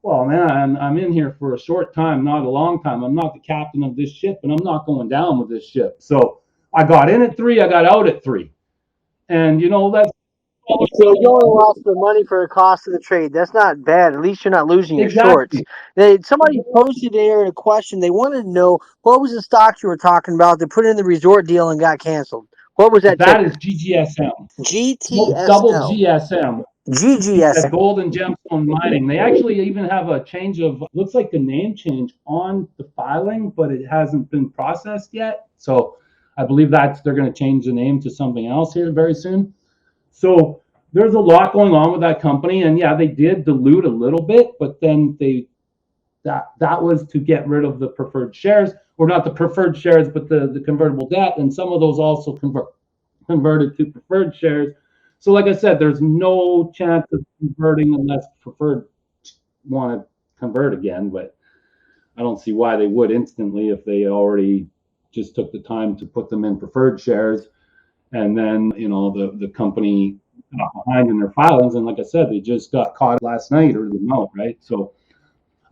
well, man, I'm in here for a short time, not a long time. I'm not the captain of this ship, and I'm not going down with this ship. So I got in at 3, I got out at 3. And, that's... So you only lost the money for the cost of the trade. That's not bad. At least you're not losing your Exactly. shorts. Somebody posted there a question. They wanted to know, what was the stock you were talking about that put in the resort deal and got canceled? What was that? That is GGSM. GTSL. Double GSM. GGSM. Gold and Gemstone Mining. They actually even have a change of, looks like the name change on the filing, but it hasn't been processed yet. So I believe they're going to change the name to something else here very soon. So there's a lot going on with that company, and yeah, they did dilute a little bit, but then that was to get rid of the preferred shares, or not the preferred shares, but the convertible debt, and some of those also converted to preferred shares. So like I said, there's no chance of converting unless preferred want to convert again, but I don't see why they would instantly if they already just took the time to put them in preferred shares. And then, the company got behind in their filings. And like I said, they just got caught last night or the note, right? So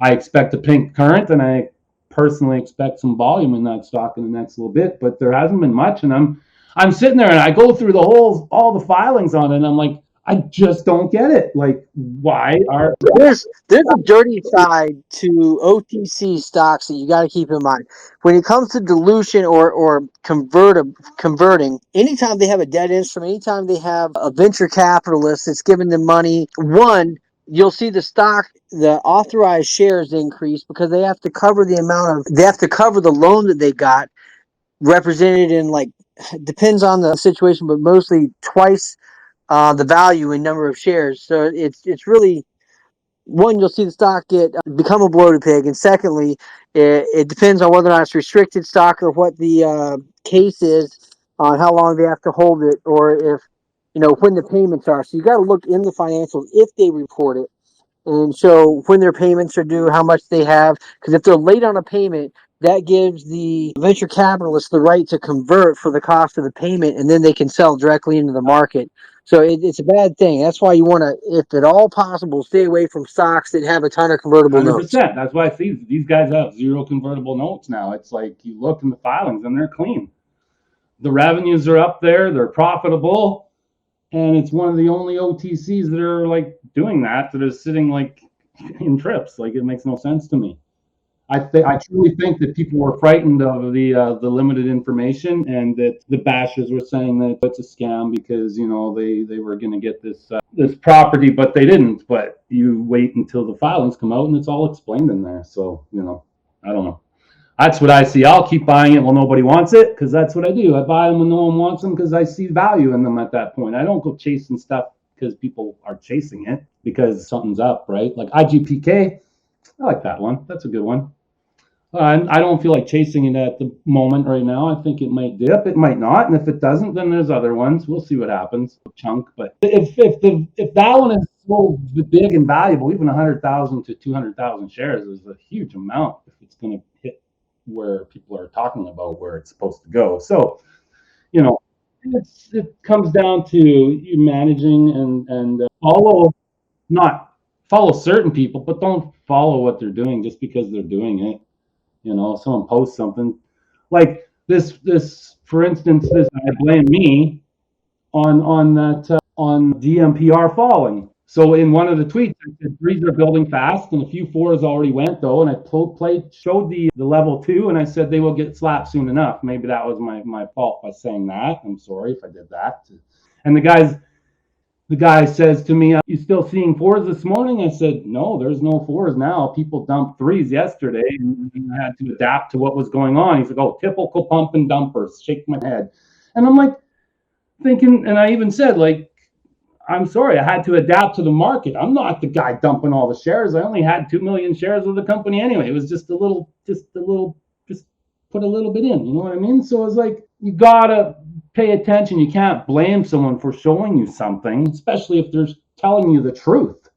I expect a pink current, and I personally expect some volume in that stock in the next little bit, but there hasn't been much. And I'm sitting there and I go through all the filings on it, and I'm like, I just don't get it. Like, why are there's a dirty side to OTC stocks that you got to keep in mind when it comes to dilution or converting. Anytime they have a debt instrument, anytime they have a venture capitalist that's giving them money, you'll see the authorized shares increase because they have to cover the loan that they got, represented in, like, depends on the situation, but mostly twice the value in number of shares. So it's really, one, you'll see the stock become a bloated pig, and secondly, it depends on whether or not it's restricted stock or what the case is on how long they have to hold it, or if when the payments are. So you got to look in the financials if they report it, and show when their payments are due, how much they have. Because if they're late on a payment, that gives the venture capitalist the right to convert for the cost of the payment, and then they can sell directly into the market. So it's a bad thing. That's why you want to, if at all possible, stay away from stocks that have a ton of convertible notes. 100%? That's why I see these guys have 0 convertible notes now. It's like you look in the filings and they're clean. The revenues are up there, they're profitable, and it's one of the only OTCs that are like doing that are sitting like in trips. Like, it makes no sense to me. I truly think that people were frightened of the limited information, and that the bashers were saying that it's a scam because they were going to get this property, but they didn't. But you wait until the filings come out, and it's all explained in there. So I don't know. That's what I see. I'll keep buying it when nobody wants it, because that's what I do. I buy them when no one wants them because I see value in them at that point. I don't go chasing stuff because people are chasing it because something's up, right? Like IGPK, I like that one. That's a good one. I don't feel like chasing it at the moment right now. I think it might dip, it might not, and if it doesn't, then there's other ones. We'll see what happens. Chunk, but if that one is so big and valuable, even 100,000 to 200,000 shares is a huge amount if it's going to hit where people are talking about where it's supposed to go. So, it comes down to you managing and follow certain people, but don't follow what they're doing just because they're doing it. Someone posts something like this, for instance, I blame me on that on DMPR falling. So in one of the tweets, I said threes are building fast, and a few fours already went though. And I showed the level 2, and I said they will get slapped soon enough. Maybe that was my fault by saying that. I'm sorry if I did that. And the guy says to me, "You still seeing fours this morning?" I said, "No, there's no fours now. People dumped threes yesterday, and I had to adapt to what was going on." He's like, "Oh, typical pump and dumpers." Shake my head, and I'm like thinking, and I even said, like, I'm sorry, I had to adapt to the market. I'm not the guy dumping all the shares. I only had 2 million shares of the company anyway. It was just put a little bit in. You know what I mean? So it's like, you gotta pay attention. You can't blame someone for showing you something, especially if they're telling you the truth.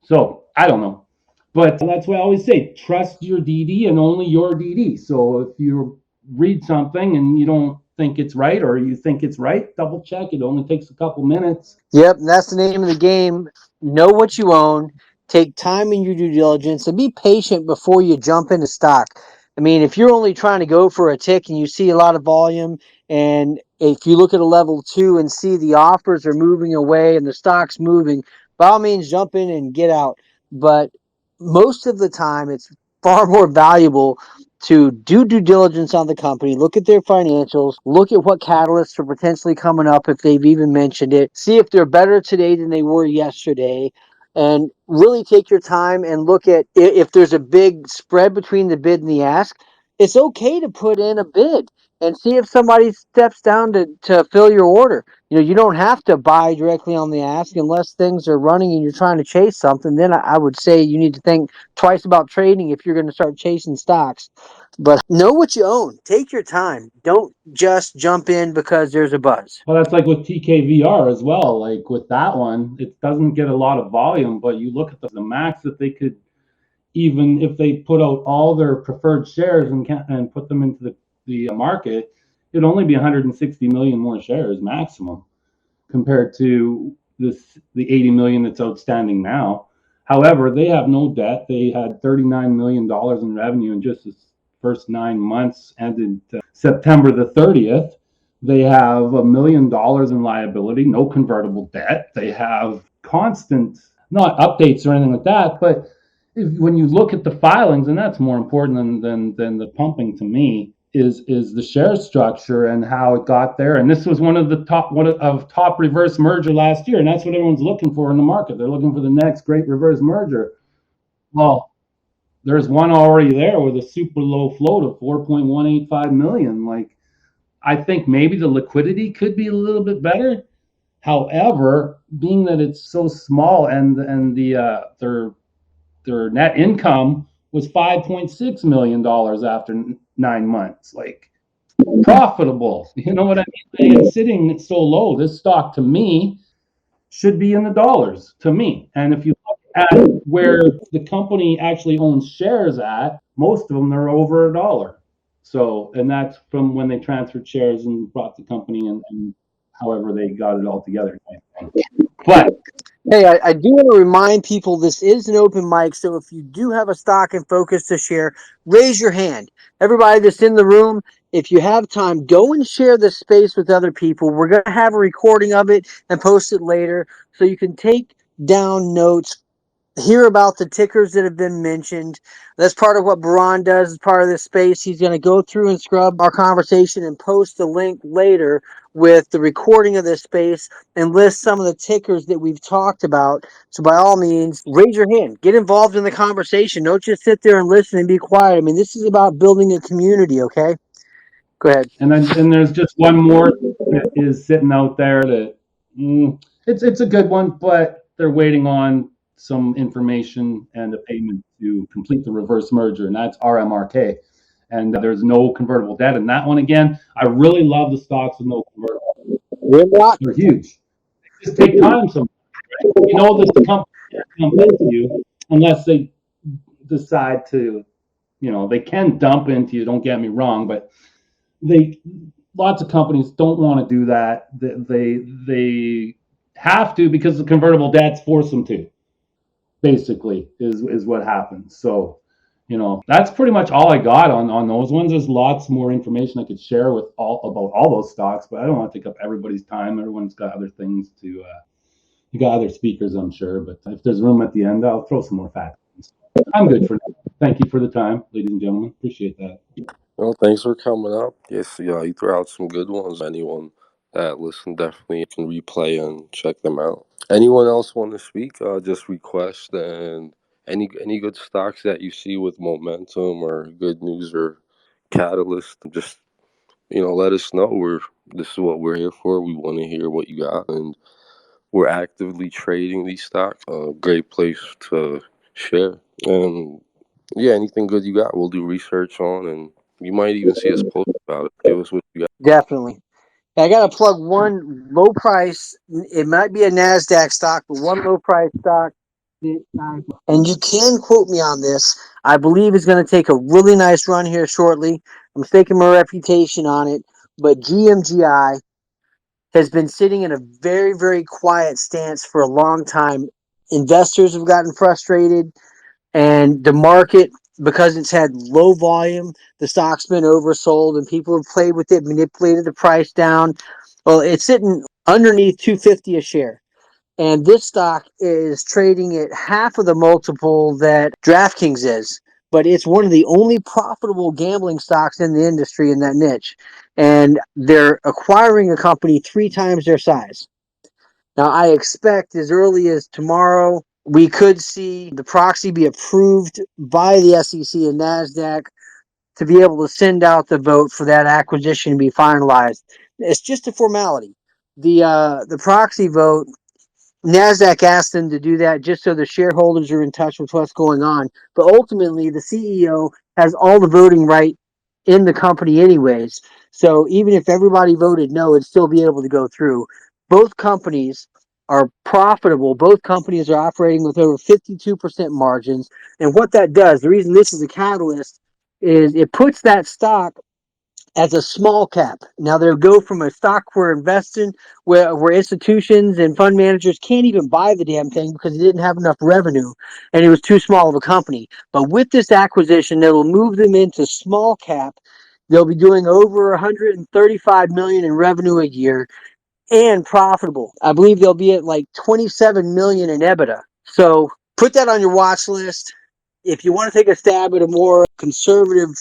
So I don't know, but that's why I always say, trust your DD and only your DD. So if you read something and you don't think it's right, or you think it's right, double check. It only takes a couple minutes. Yep, and that's the name of the game. Know what you own, take time in your due diligence, and be patient before you jump into stock. I mean, if you're only trying to go for a tick and you see a lot of volume, and if you look at a level 2 and see the offers are moving away and the stock's moving, by all means, jump in and get out. But most of the time, it's far more valuable to do due diligence on the company, look at their financials, look at what catalysts are potentially coming up if they've even mentioned it, see if they're better today than they were yesterday, and really take your time and look at if there's a big spread between the bid and the ask. It's okay to put in a bid and see if somebody steps down to fill your order. You don't have to buy directly on the ask unless things are running and you're trying to chase something. Then I would say you need to think twice about trading if you're going to start chasing stocks. But know what you own. Take your time. Don't just jump in because there's a buzz. Well, that's like with TKVR as well. Like with that one, it doesn't get a lot of volume, but you look at the max that they could even if they put out all their preferred shares and put them into the market, it'd only be 160 million more shares maximum compared to the 80 million that's outstanding now. However, they have no debt. They had $39 million in revenue in just the first 9 months, ended September the 30th. They have $1 million in liability, no convertible debt. They have constant, not updates or anything like that, but when you look at the filings, and that's more important than the pumping to me, is the share structure and how it got there. And this was one of the top reverse merger last year, and that's what everyone's looking for in the market. They're looking for the next great reverse merger. Well, there's one already there with a super low float of 4.185 million. Like, I think maybe the liquidity could be a little bit better. However, being that it's so small and their net income was $5.6 million after 9 months. Like, profitable. You know what I mean? And sitting so low, this stock to me should be in the dollars to me. And if you look at where the company actually owns shares at, most of them they're over $1. So, and that's from when they transferred shares and brought the company and however they got it all together. But Hey, I do want to remind people this is an open mic, so if you do have a stock in focus to share, raise your hand. Everybody that's in the room, if you have time, go and share this space with other people. We're going to have a recording of it and post it later, so you can take down notes, hear about the tickers that have been mentioned. That's part of what Baran does as part of this space. He's going to go through and scrub our conversation and post the link later with the recording of this space and list some of the tickers that we've talked about. So by all means, raise your hand. Get involved in the conversation. Don't just sit there and listen and be quiet. I mean, this is about building a community, okay? Go ahead. And there's just one more that is sitting out there that it's a good one, but they're waiting on some information and a payment to complete the reverse merger, and that's RMRK. And there's no convertible debt in that one. Again, I really love the stocks with no convertible. They're huge. They just take time sometimes. Right? You know this company can't dump into you unless they decide to, they can dump into you, don't get me wrong, but lots of companies don't want to do that. They have to because the convertible debts force them to. Basically, is what happens. So, that's pretty much all I got on those ones. There's lots more information I could share with about all those stocks, but I don't want to take up everybody's time. Everyone's got other things to. You got other speakers, I'm sure, but if there's room at the end, I'll throw some more facts. I'm good for now. Thank you for the time, ladies and gentlemen. Appreciate that. Well, thanks for coming up. Yes, yeah, you threw out some good ones. Anyone that listened definitely can replay and check them out. Anyone else want to speak? Just request and any good stocks that you see with momentum or good news or catalyst. Just let us know. This is what we're here for. We want to hear what you got, and we're actively trading these stocks. A great place to share. And yeah, anything good you got, we'll do research on, and you might even see us post about it. Give us what you got. Definitely. I got to plug one low price. It might be a NASDAQ stock, but one low price stock. And you can quote me on this. I believe it's going to take a really nice run here shortly. I'm staking my reputation on it. But GMGI has been sitting in a very, very quiet stance for a long time. Investors have gotten frustrated, and the market, because it's had low volume, the stock's been oversold, and people have played with it, manipulated the price down. Well, it's sitting underneath 250 a share. And this stock is trading at half of the multiple that DraftKings is. But it's one of the only profitable gambling stocks in the industry in that niche. And they're acquiring a company 3 times their size. Now, I expect as early as tomorrow, we could see the proxy be approved by the SEC and NASDAQ to be able to send out the vote for that acquisition to be finalized. It's just a formality. The proxy vote, NASDAQ asked them to do that just so the shareholders are in touch with what's going on. But ultimately, the CEO has all the voting right in the company anyways. So even if everybody voted no, it'd still be able to go through. Both companies are profitable. Both companies are operating with over 52% margins. And what that does, the reason this is a catalyst, is it puts that stock as a small cap. Now they'll go from a stock we're investing where institutions and fund managers can't even buy the damn thing because it didn't have enough revenue and it was too small of a company. But with this acquisition, it'll move them into small cap. They'll be doing over 135 million in revenue a year and profitable. I believe they'll be at like 27 million in EBITDA. So put that on your watch list. If you want to take a stab at a more conservative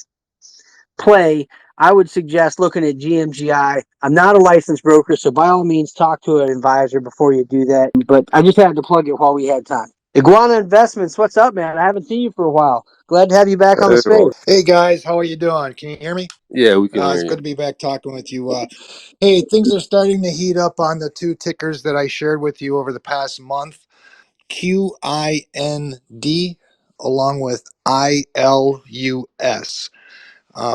play, I would suggest looking at GMGI. I'm not a licensed broker, so by all means, talk to an advisor before you do that. But I just had to plug it while we had time. Iguana Investments, what's up, man? I haven't seen you for a while. Glad to have you back on the space. Hey guys, how are you doing? Can you hear me? Yeah, we can hear It's you. good to be back talking with you. Hey, things are starting to heat up on the two tickers that I shared with you over the past month. QIND along with ILUS.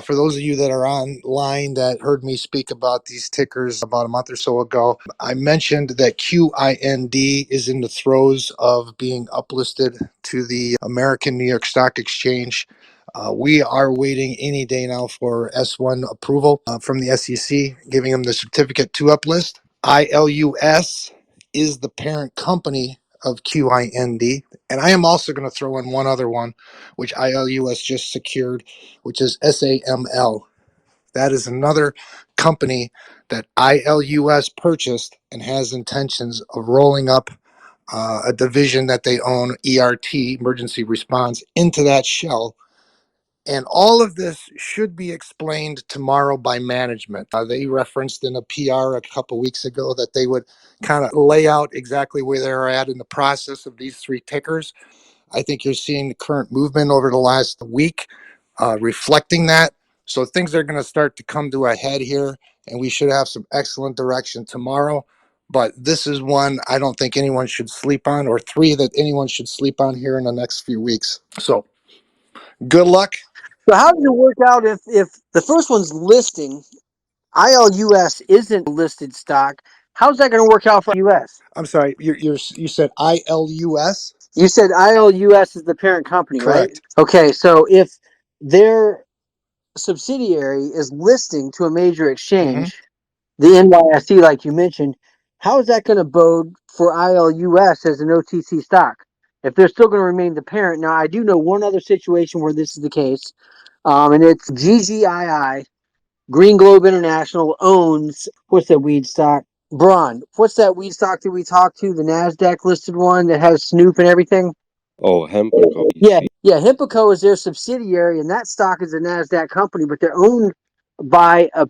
For those of you that are online that heard me speak about these tickers about a month or so ago, I mentioned that QIND is in the throes of being uplisted to the American New York Stock Exchange. We are waiting any day now for S1 approval from the SEC, giving them the certificate to uplist. ILUS is the parent company of QIND. And I am also going to throw in one other one, which ILUS just secured, which is SAML. That is another company that ILUS purchased and has intentions of rolling up a division that they own, ERT, Emergency Response, into that shell. And all of this should be explained tomorrow by management. They referenced in a PR a couple weeks ago that they would kind of lay out exactly where they're at in the process of these three tickers. I think you're seeing the current movement over the last week reflecting that. So things are going to start to come to a head here, and we should have some excellent direction tomorrow. But this is one I don't think anyone should sleep on, or three that anyone should sleep on here in the next few weeks. So good luck. So how does it work out if the first one's listing, ILUS isn't a listed stock? How's that going to work out for US? I'm sorry, you said ILUS? You said ILUS is the parent company, right? Correct. Okay, so if their subsidiary is listing to a major exchange, the NYSE, like you mentioned, how is that going to bode for ILUS as an OTC stock? If they're still going to remain the parent. Now, I do know one other situation where this is the case, and it's GGII, Green Globe International, owns, what's that weed stock? Braun. What's that weed stock that we talked to? The NASDAQ listed one that has Snoop and everything? Oh, Hempico. Yeah, Himpico is their subsidiary, and that stock is a Nasdaq company, but they're owned by a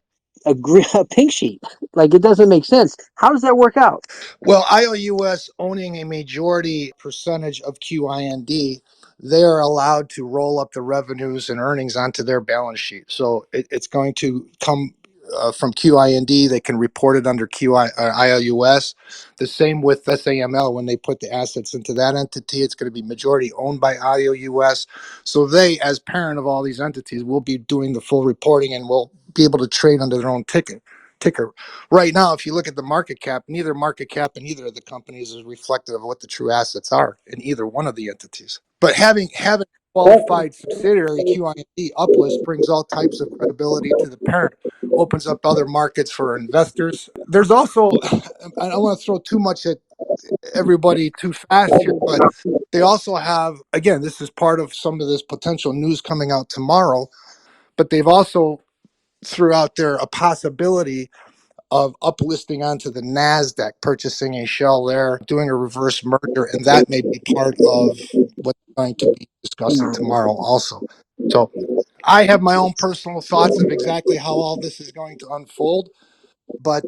pink sheet. Like, it doesn't make sense. How does that work out? Well, ILUS owning a majority percentage of QIND, they're allowed to roll up the revenues and earnings onto their balance sheet. So it's going to come from QIND. They can report it under ILUS. The same with SAML. When they put the assets into that entity, it's going to be majority owned by ILUS. So they, as parent of all these entities, will be doing the full reporting and will be able to trade under their own ticker. Right now, if you look at the market cap, neither market cap in either of the companies is reflective of what the true assets are in either one of the entities. But having qualified subsidiary QIND uplist brings all types of credibility to the parent, opens up other markets for investors. There's also, I don't want to throw too much at everybody too fast here, but they also have, again, this is part of some of this potential news coming out tomorrow, but they've also threw out there a possibility of uplisting onto the NASDAQ, purchasing a shell there, doing a reverse merger, and that may be part of what they're going to be discussing tomorrow also. So I have my own personal thoughts of exactly how all this is going to unfold, but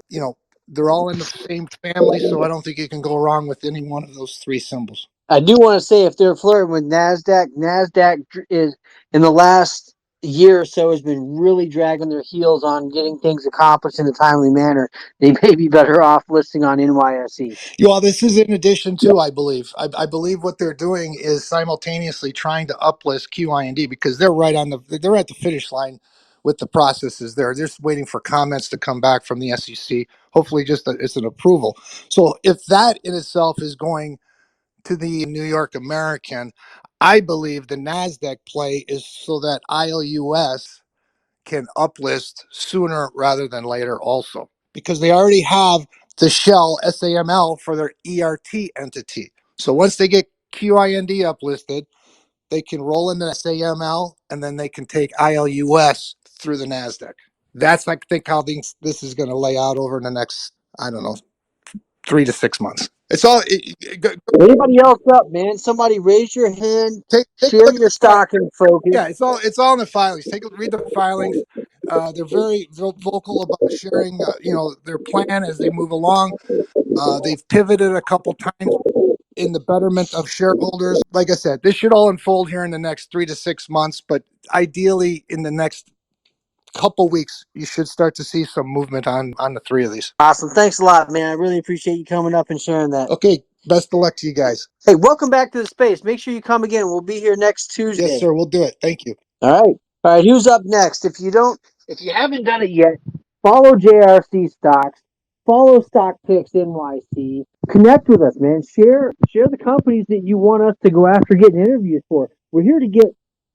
they're all in the same family, so I don't think you can go wrong with any one of those three symbols. I do want to say, if they're flirting with NASDAQ is, in the last year or so, has been really dragging their heels on getting things accomplished in a timely manner. They may be better off listing on NYSE. Well, this is in addition to, I believe. I believe what they're doing is simultaneously trying to uplist QIND because they're at the finish line with the processes there. They're just waiting for comments to come back from the SEC. Hopefully, it's an approval. So if that in itself is going to the New York American, I believe the NASDAQ play is so that ILUS can uplist sooner rather than later also, because they already have the shell SAML for their ERT entity. So once they get QIND uplisted, they can roll into SAML and then they can take ILUS through the NASDAQ. That's, I think, how this is going to lay out over the next, I don't know, 3 to 6 months. It's all. Anybody else up, man? Somebody raise your hand. Take a Share look at your stock and focus. Yeah, it's all in the filings. Read the filings. They're very vocal about sharing, their plan as they move along. They've pivoted a couple times in the betterment of shareholders. Like I said, this should all unfold here in the next 3 to 6 months, but ideally in the next couple weeks, you should start to see some movement on the 3 of these. Awesome. Thanks a lot, man. I really appreciate you coming up and sharing that. Okay, best of luck to you guys. Hey, welcome back to the space. Make sure you come again. We'll be here next Tuesday. Yes, sir. We'll do it. Thank you. All right. All right. Who's up next? If you haven't done it yet, follow JRC Stocks. Follow Stock Picks NYC. Connect with us, man. Share the companies that you want us to go after getting interviews for. We're here to get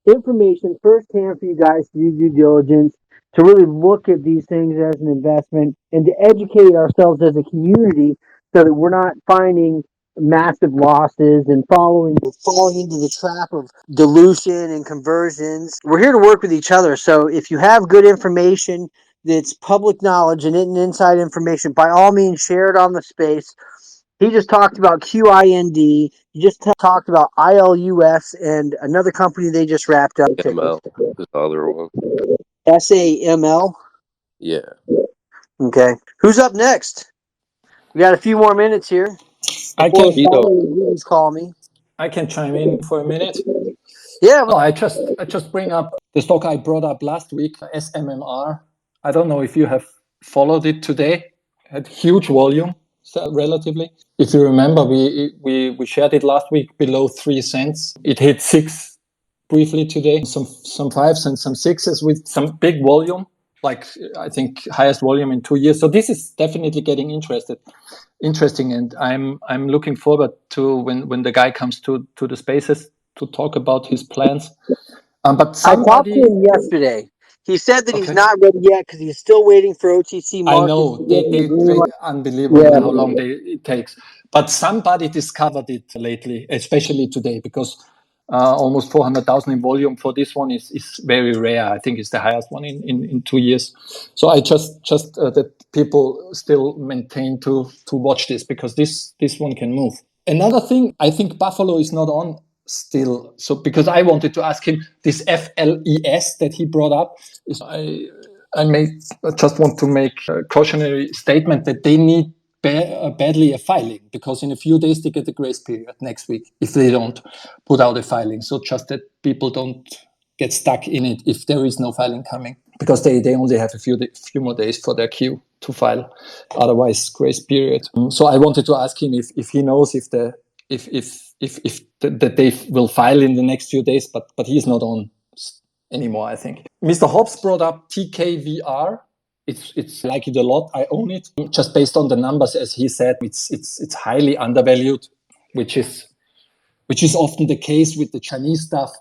information firsthand for you guys to do due diligence, to really look at these things as an investment, and to educate ourselves as a community so that we're not finding massive losses and falling into the trap of dilution and conversions. We're here to work with each other. So if you have good information that's public knowledge and inside information, by all means share it on the space. He just talked about QIND. He just talked about ILUS and another company they just wrapped up. ML is the other one. SAML? Yeah. Okay. Who's up next? We got a few more minutes here. I Please call me. I can chime in for a minute. Yeah. No, I just bring up the stock I brought up last week, SMMR. I don't know if you have followed it today. Had huge volume, so relatively. If you remember, we shared it last week below 3 cents. It hit 6 briefly today. Some 5s and some 6s with some big volume, like I think highest volume in 2 years. So this is definitely getting interesting, and I'm looking forward to when the guy comes to the spaces to talk about his plans. But I talked to him yesterday. He said that he's not ready yet because he's still waiting for OTC markets. I know they unbelievable how long it takes. But somebody discovered it lately, especially today, because almost 400,000 in volume for this one is very rare. I think it's the highest one in 2 years. So I just that people still maintain to watch this, because this one can move. Another thing, I think Buffalo is not on still. So because I wanted to ask him, this FLES that he brought up, I just want to make a cautionary statement that they need badly a filing, because in a few days they get a grace period next week if they don't put out a filing. So just that people don't get stuck in it if there is no filing coming, because they only have a few more days for their queue to file. Otherwise, grace period. So I wanted to ask him if he knows if they will file in the next few days, but he's not on anymore, I think. Mr. Hobbs brought up TKVR. It's like it a lot. I own it just based on the numbers, as he said. It's highly undervalued, which is often the case with the Chinese stuff.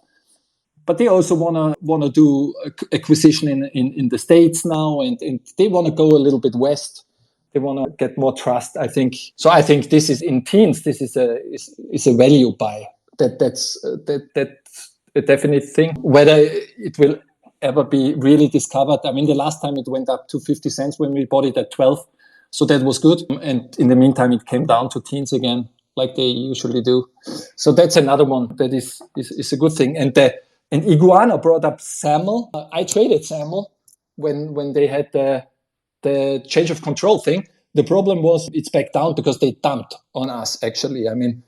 But they also wanna do acquisition in the States now, and they want to go a little bit west. They want to get more trust, I think. So I think this is in teens. This is a value buy. That's a definite thing. Whether it will ever be really discovered. I mean, the last time it went up to 50 cents when we bought it at 12. So that was good. And in the meantime, it came down to teens again, like they usually do. So that's another one that is a good thing. And Iguana brought up SAML. I traded SAML when they had the change of control thing. The problem was it's back down because they dumped on us, actually. I mean,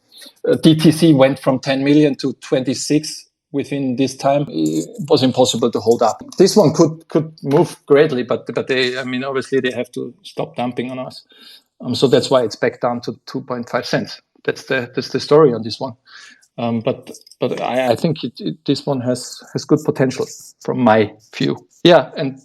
DTC went from 10 million to 26 within this time. It was impossible to hold up. This one could move greatly, but they, I mean, obviously they have to stop dumping on us. So that's why it's back down to 2.5 cents. That's the story on this one. But I think this one has good potential from my view. Yeah, and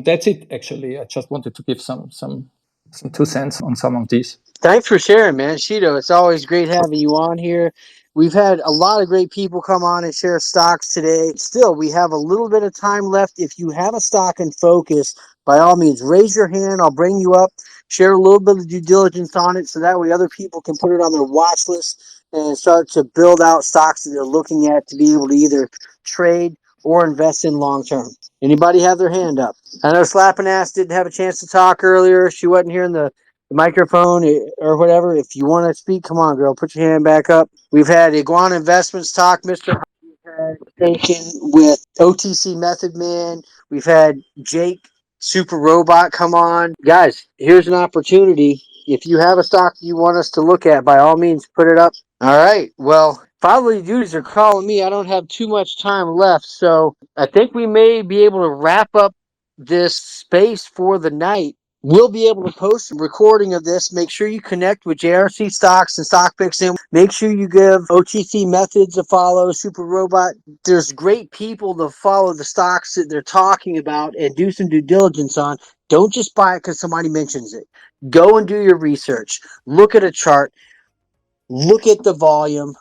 that's it. Actually, I just wanted to give some 2 cents on some of these. Thanks for sharing, man. Shido, it's always great having you on here. We've had a lot of great people come on and share stocks today. Still, we have a little bit of time left. If you have a stock in focus, by all means, raise your hand. I'll bring you up, share a little bit of due diligence on it so that way other people can put it on their watch list and start to build out stocks that they're looking at to be able to either trade or invest in long term. Anybody have their hand up? I know Slapping Ass didn't have a chance to talk earlier. She wasn't here in the microphone or whatever. If you want to speak, come on, girl, put your hand back up. We've had Iguana Investments talk, Mr. Conversation with OTC Method Man. We've had Jake Super Robot come on. Guys, here's an opportunity. If you have a stock you want us to look at, by all means, put it up. All right. Well, fatherly duties are calling me. I don't have too much time left, so I think we may be able to wrap up this space for the night. We'll be able to post a recording of this. Make sure you connect with JRC Stocks and Stock Picks in. Make sure you give OTC Methods a follow, Super Robot. There's great people to follow the stocks that they're talking about and do some due diligence on. Don't just buy it because somebody mentions it. Go and do your research. Look at a chart. Look at the volume.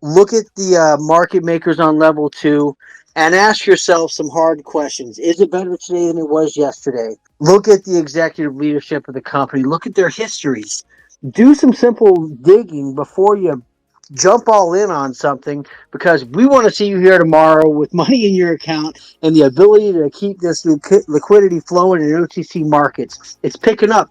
Look at the market makers on level 2 and ask yourself some hard questions. Is it better today than it was yesterday? Look at the executive leadership of the company. Look at their histories. Do some simple digging before you jump all in on something, because we want to see you here tomorrow with money in your account and the ability to keep this liquidity flowing in OTC markets. It's picking up.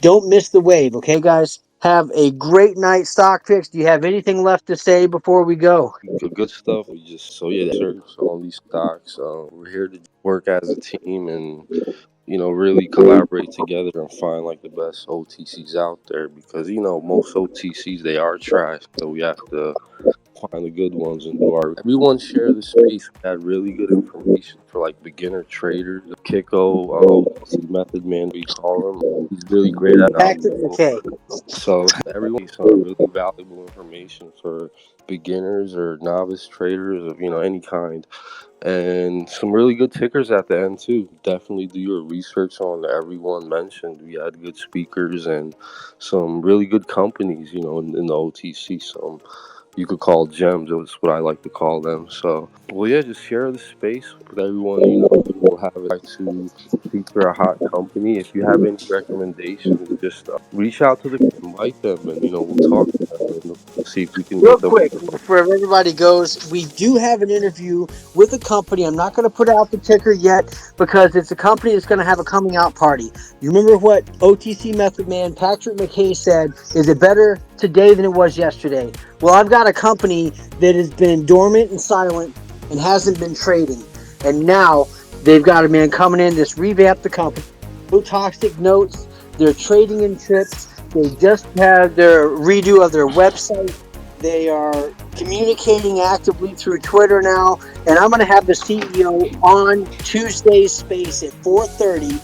Don't miss the wave, okay, guys? Have a great night, Stock Picks. Do you have anything left to say before we go? Good stuff. We just research on these stocks. We're here to work as a team and really collaborate together and find like the best OTCs out there, because most OTCs, they are trash, so we have to find the good ones and do our. Everyone share the space. We had really good information for like beginner traders. Kiko, OTC Method Man, we call him. He's really great at Pat Mckay. So everyone, some really valuable information for beginners or novice traders of any kind, and some really good tickers at the end too. Definitely do your research on everyone mentioned. We had good speakers and some really good companies, in the OTC. Some you could call gems. That's what I like to call them. So, well, yeah, just share the space with everyone. We'll have it to feature a hot company. If you have any recommendations, just reach out to them, invite them, and we'll talk to them and see if we can Real get them. quick, before everybody goes, we do have an interview with a company. I'm not going to put out the ticker yet because it's a company that's going to have a coming out party. You remember what OTC Method Man Patrick Mckay said? Is it better today than it was yesterday? Well, I've got a company that has been dormant and silent and hasn't been trading. And now they've got a man coming in that's revamped the company. No toxic notes. They're trading in trips. They just had their redo of their website. They are communicating actively through Twitter now. And I'm going to have the CEO on Tuesday's space at 4:30.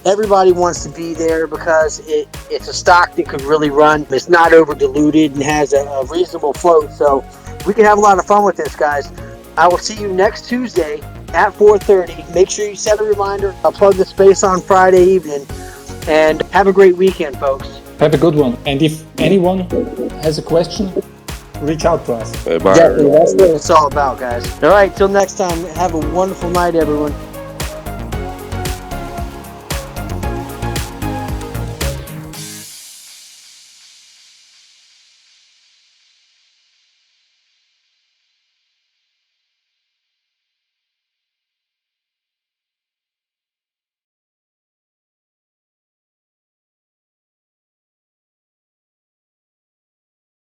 Everybody wants to be there because it's a stock that could really run. It's not over diluted and has a reasonable float. So we can have a lot of fun with this, guys. I will see you next Tuesday at 4:30. Make sure you set a reminder. I'll plug the space on Friday evening. And have a great weekend, folks. Have a good one. And if anyone has a question, reach out to us. Hey, bye. Definitely. That's what it's all about, guys. All right. Till next time. Have a wonderful night, everyone.